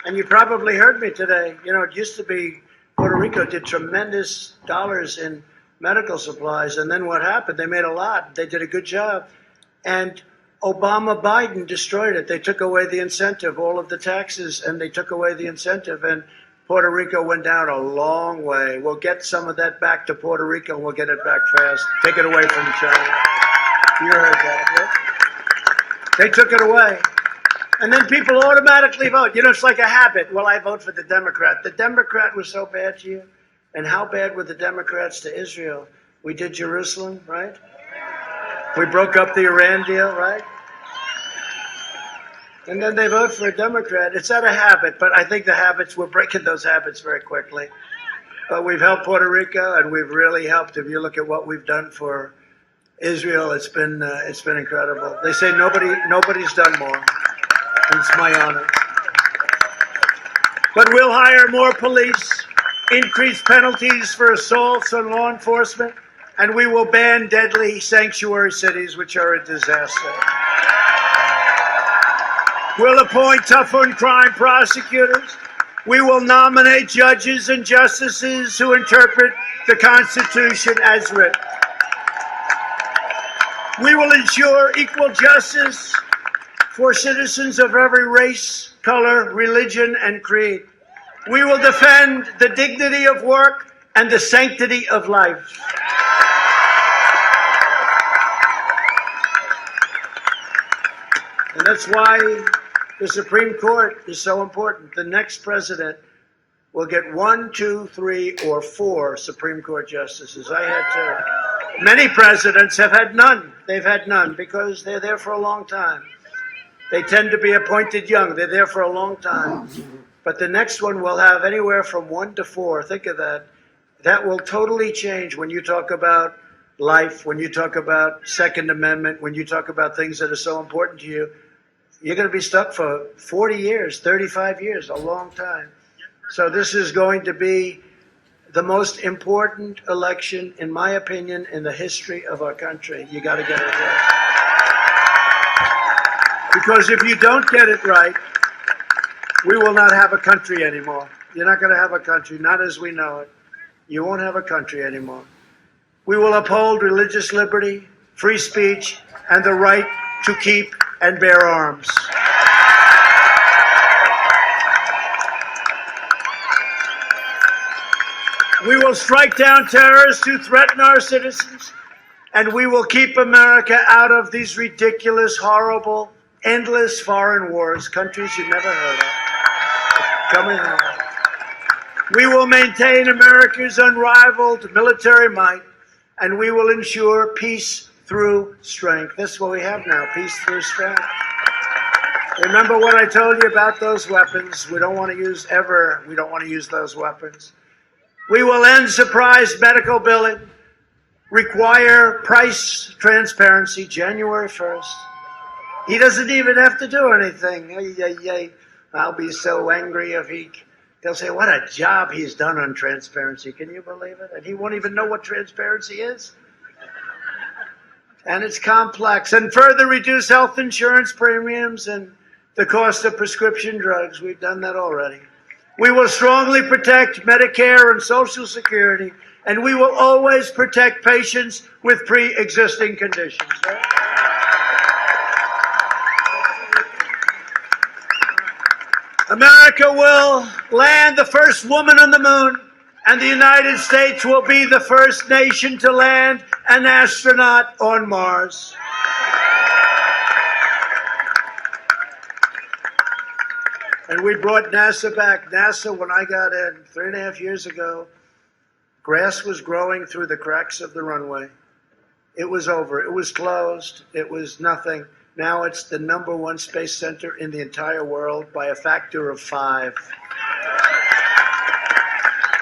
And you probably heard me today. You know, it used to be Puerto Rico did tremendous dollars in medical supplies. And then what happened? They made a lot. They did a good job. And Obama Biden destroyed it. They took away the incentive, all of the taxes, and they took away the incentive. And Puerto Rico went down a long way. We'll get some of that back to Puerto Rico, and we'll get it back fast. Take it away from China. You heard that, yeah? They took it away. And then people automatically vote. You know, it's like a habit. Well, I vote for the Democrat. The Democrat was so bad to you. And how bad were the Democrats to Israel? We did Jerusalem, right? We broke up the Iran deal, right? And then they vote for a Democrat. It's not a habit, but I think we're breaking those habits very quickly. But we've helped Puerto Rico, and we've really helped. If you look at what we've done for Israel, it's been incredible. They say nobody's done more. And it's my honor. But we'll hire more police, increase penalties for assaults on law enforcement, and we will ban deadly sanctuary cities, which are a disaster. We'll appoint tough on crime prosecutors. We will nominate judges and justices who interpret the Constitution as written. We will ensure equal justice for citizens of every race, color, religion, and creed. We will defend the dignity of work and the sanctity of life. And that's why the Supreme Court is so important. The next president will get 1, 2, 3, or 4 Supreme Court justices. I had two. Many presidents have had none. They've had none because they're there for a long time. They tend to be appointed young. They're there for a long time. But the next one will have anywhere from 1 to 4. Think of that. That will totally change when you talk about life, when you talk about Second Amendment, when you talk about things that are so important to you. You're going to be stuck for 40 years, 35 years, a long time. So this is going to be the most important election, in my opinion, in the history of our country. You got to get it right. Because if you don't get it right, we will not have a country anymore. You're not going to have a country, not as we know it. You won't have a country anymore. We will uphold religious liberty, free speech, and the right to keep and bear arms. We will strike down terrorists who threaten our citizens, and we will keep America out of these ridiculous, horrible, endless foreign wars, countries you never heard of, coming home. We will maintain America's unrivaled military might, and we will ensure peace through strength. That's what we have now, peace through strength. Remember what I told you about those weapons? We don't want to use those weapons. We will end surprise medical billing, require price transparency January 1st. He doesn't even have to do anything. I'll be so angry if they'll say, what a job he's done on transparency. Can you believe it? And he won't even know what transparency is. And it's complex. And further reduce health insurance premiums and the cost of prescription drugs. We've done that already. We will strongly protect Medicare and Social Security, and we will always protect patients with pre-existing conditions. Right? America will land the first woman on the moon, and the United States will be the first nation to land an astronaut on Mars. And we brought NASA back. NASA, when I got in 3.5 years ago, grass was growing through the cracks of the runway. It was over. It was closed. It was nothing. Now it's the #1 space center in the entire world by a factor of 5.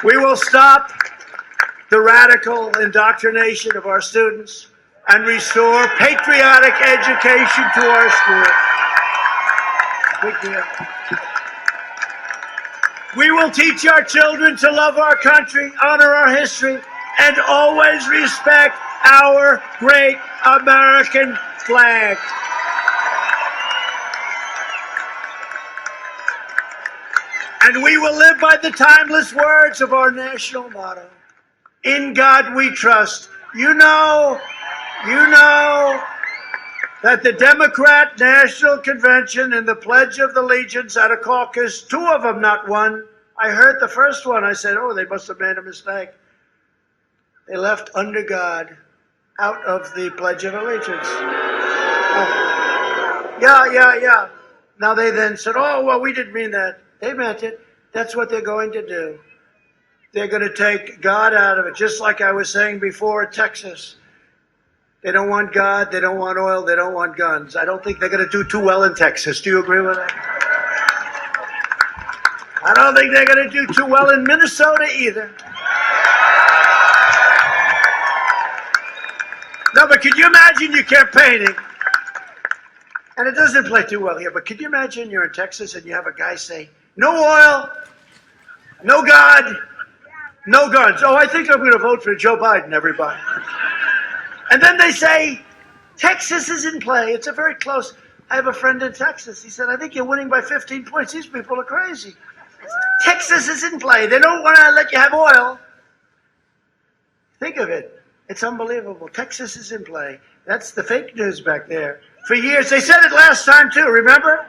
We will stop the radical indoctrination of our students and restore patriotic education to our schools. Big deal. We will teach our children to love our country, honor our history, and always respect our great American flag. And we will live by the timeless words of our national motto. In God we trust. You know that the Democrat National Convention and the Pledge of Allegiance at a caucus, 2 of them, not 1. I heard the first one. I said, oh, they must have made a mistake. They left under God out of the Pledge of Allegiance. Oh. Yeah. Now they then said, oh, well, we didn't mean that. They meant it. That's what they're going to do. They're going to take God out of it, just like I was saying before, Texas. They don't want God, they don't want oil, they don't want guns. I don't think they're going to do too well in Texas. Do you agree with that? I don't think they're going to do too well in Minnesota either. No, but could you imagine you're campaigning, and it doesn't play too well here, but could you imagine you're in Texas and you have a guy say, no oil, no God, no guns. Oh, I think I'm going to vote for Joe Biden, everybody. And then they say, Texas is in play. It's a very close. I have a friend in Texas. He said, I think you're winning by 15 points. These people are crazy. Texas is in play. They don't want to let you have oil. Think of it. It's unbelievable. Texas is in play. That's the fake news back there. For years, they said it last time too, remember?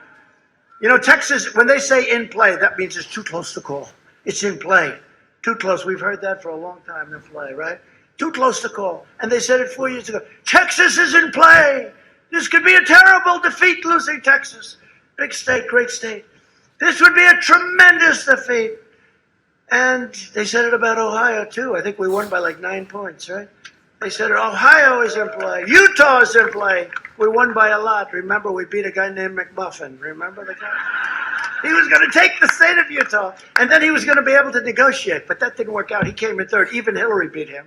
You know, Texas, when they say in play, that means it's too close to call. It's in play. Too close. We've heard that for a long time in play, right? Too close to call. And they said it 4 years ago. Texas is in play. This could be a terrible defeat, losing Texas. Big state, great state. This would be a tremendous defeat. And they said it about Ohio, too. I think we won by like 9 points, right? They said Ohio is in play. Utah is in play. We won by a lot. Remember, we beat a guy named McMuffin. Remember the guy? He was going to take the state of Utah, and then he was going to be able to negotiate. But that didn't work out. He came in third. Even Hillary beat him.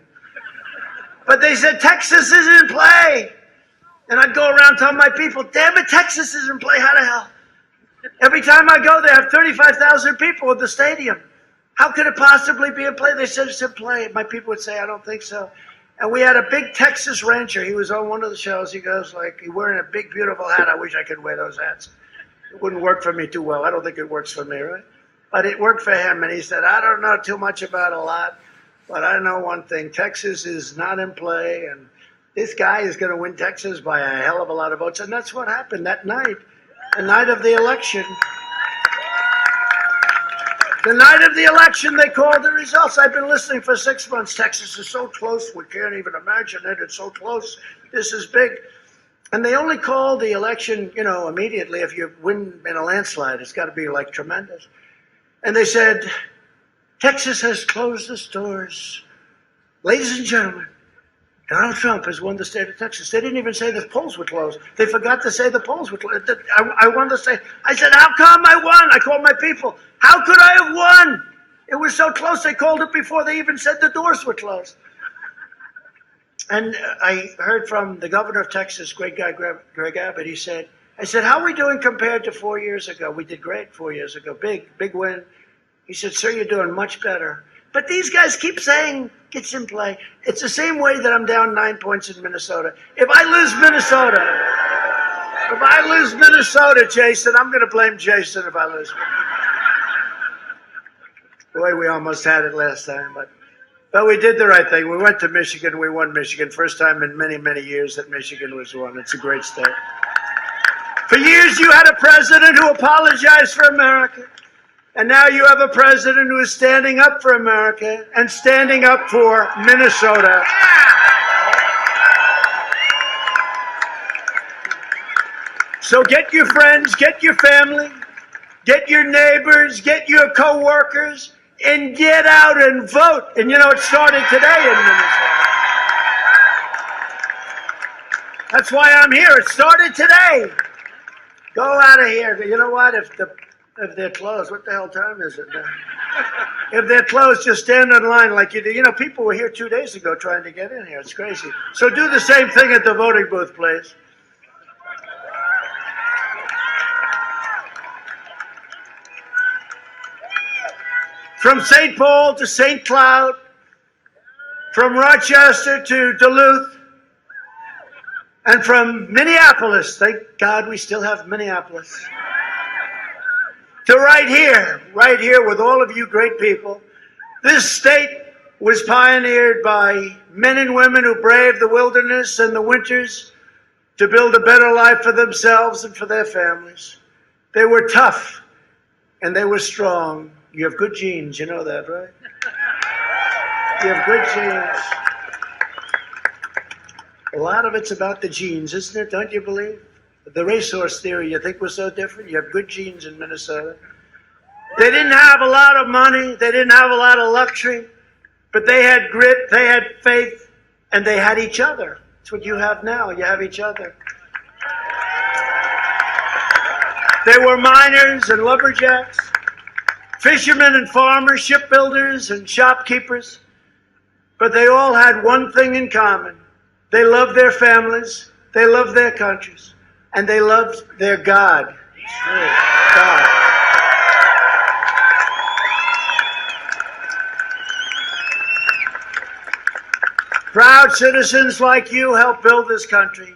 But they said, Texas is in play. And I'd go around telling my people, damn it, Texas is in play. How the hell? Every time I go there, I have 35,000 people at the stadium. How could it possibly be in play? They said it's in play. My people would say, I don't think so. And we had a big Texas rancher. He was on one of the shows. He goes like, he's wearing a big, beautiful hat. I wish I could wear those hats. It wouldn't work for me too well. I don't think it works for me, right? But it worked for him. And he said, I don't know too much about a lot, but I know one thing. Texas is not in play. And this guy is going to win Texas by a hell of a lot of votes. And that's what happened that night, the night of the election. The night of the election, they called the results. I've been listening for 6 months. Texas is so close, we can't even imagine it. It's so close. This is big. And they only called the election, you know, immediately if you win in a landslide. It's got to be, like, tremendous. And they said, Texas has closed its doors. Ladies and gentlemen, Donald Trump has won the state of Texas. They didn't even say the polls were closed. They forgot to say the polls were closed. I wanted to say, I said, how come I won? I called my people. How could I have won? It was so close. They called it before they even said the doors were closed. And I heard from the governor of Texas, great guy, Greg Abbott. He said, I said, how are we doing compared to 4 years ago? We did great 4 years ago. Big win. He said, sir, you're doing much better. But these guys keep saying it's in play. It's the same way that I'm down 9 points in Minnesota. If I lose Minnesota, Jason, I'm going to blame Jason if I lose. Boy, we almost had it last time, but we did the right thing. We went to Michigan. We won Michigan. First time in many, many years that Michigan was won. It's a great state. For years, you had a president who apologized for America. And now you have a president who is standing up for America and standing up for Minnesota. So get your friends, get your family, get your neighbors, get your co-workers, and get out and vote. And you know, it started today in Minnesota. That's why I'm here. It started today. Go out of here. You know what? If they're closed, what the hell time is it now? If they're closed, just stand in line like you do. You know, people were here 2 days ago trying to get in here. It's crazy. So do the same thing at the voting booth, please. From St. Paul to St. Cloud, from Rochester to Duluth, and from Minneapolis, thank God we still have Minneapolis, to right here with all of you great people. This state was pioneered by men and women who braved the wilderness and the winters to build a better life for themselves and for their families. They were tough and they were strong. You have good genes, you know that, right? You have good genes. A lot of it's about the genes, isn't it? Don't you believe? The racehorse theory, you think was so different? You have good genes in Minnesota. They didn't have a lot of money. They didn't have a lot of luxury. But they had grit, they had faith, and they had each other. That's what you have now. You have each other. They were miners and lumberjacks, fishermen and farmers, shipbuilders and shopkeepers. But they all had one thing in common. They loved their families, they loved their countries, and they loved their God. God. Proud citizens like you help build this country,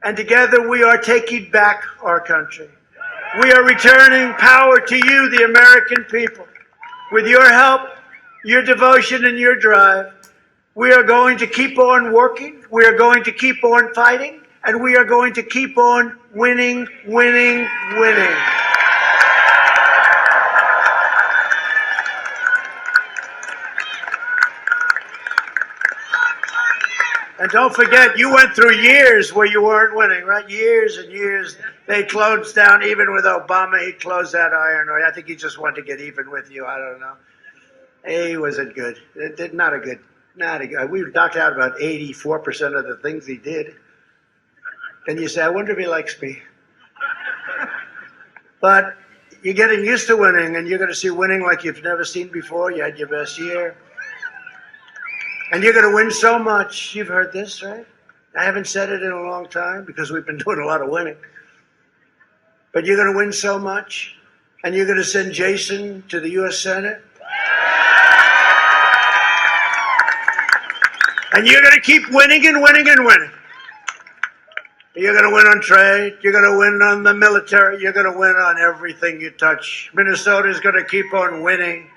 and together we are taking back our country. We are returning power to you, the American people. With your help, your devotion, and your drive, we are going to keep on working. We are going to keep on fighting. and we are going to keep on winning, winning, winning. And don't forget, you went through years where you weren't winning, right? Years and years. They closed down, even with Obama, he closed that iron. I think he just wanted to get even with you. I don't know. He wasn't good. Not a good. We knocked out about 84% of the things he did. And you say, I wonder if he likes me. But you're getting used to winning, and you're going to see winning like you've never seen before. You had your best year. And you're going to win so much. You've heard this, right? I haven't said it in a long time because we've been doing a lot of winning. But you're going to win so much. And you're going to send Jason to the U.S. Senate. And you're going to keep winning and winning and winning. You're going to win on trade. You're going to win on the military. You're going to win on everything you touch. Minnesota's going to keep on winning.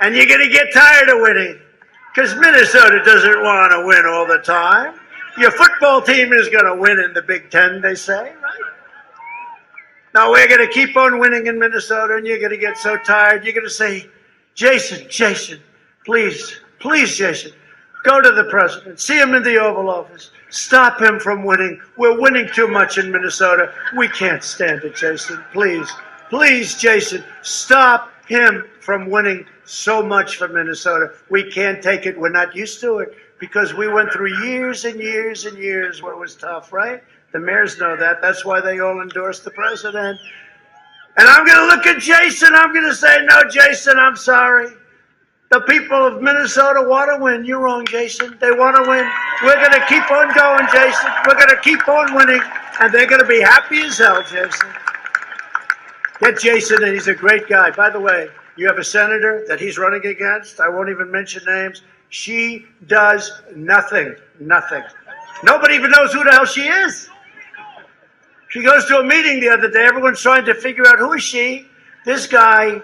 And you're going to get tired of winning. Because Minnesota doesn't want to win all the time. Your football team is going to win in the Big Ten, they say, right? Now, we're going to keep on winning in Minnesota, and you're going to get so tired. You're going to say, Jason, please, Jason, go to the president. See him in the Oval Office. Stop him from winning. We're winning too much in Minnesota. We can't stand it, Jason. Please, Jason, stop him from winning so much for Minnesota. We can't take it. We're not used to it because we went through years and years and years where it was tough, right? The mayors know that. That's why they all endorsed the president. And I'm going to look at Jason. I'm going to say, no, Jason, I'm sorry. The people of Minnesota want to win. You're wrong, Jason. They want to win. We're going to keep on going, Jason. We're going to keep on winning. And they're going to be happy as hell, Jason. Get Jason, and he's a great guy. By the way, you have a senator that he's running against. I won't even mention names. She does nothing. Nobody even knows who the hell she is. She goes to a meeting the other day. Everyone's trying to figure out who is she. This guy,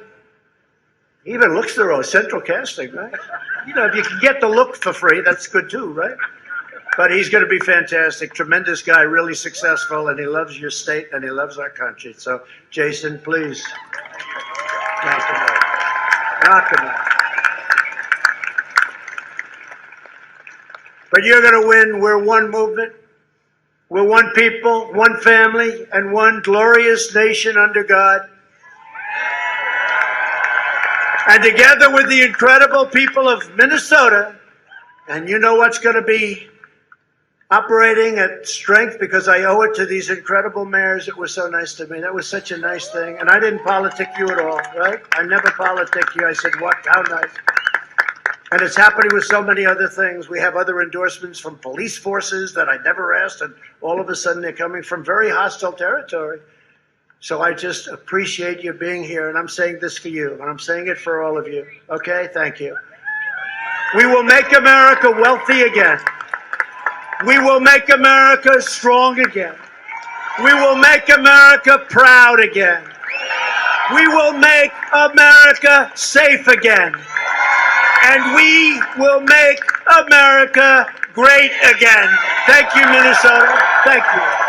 he even looks the role. Central casting, right? You know, if you can get the look for free, that's good too, right? But he's going to be fantastic. Tremendous guy, really successful, and he loves your state, and he loves our country. So, Jason, please, knock him out. But you're going to win. We're one movement. We're one people, one family, and one glorious nation under God. And together with the incredible people of Minnesota, and you know what's going to be operating at strength because I owe it to these incredible mayors that were so nice to me. That was such a nice thing. And I didn't politic you at all, right? I never politic you. I said, what? How nice. And it's happening with so many other things. We have other endorsements from police forces that I never asked, and all of a sudden they're coming from very hostile territory. So I just appreciate you being here, and I'm saying this for you, and I'm saying it for all of you. Okay? Thank you. We will make America wealthy again. We will make America strong again. We will make America proud again. We will make America safe again. And we will make America great again. Thank you, Minnesota. Thank you.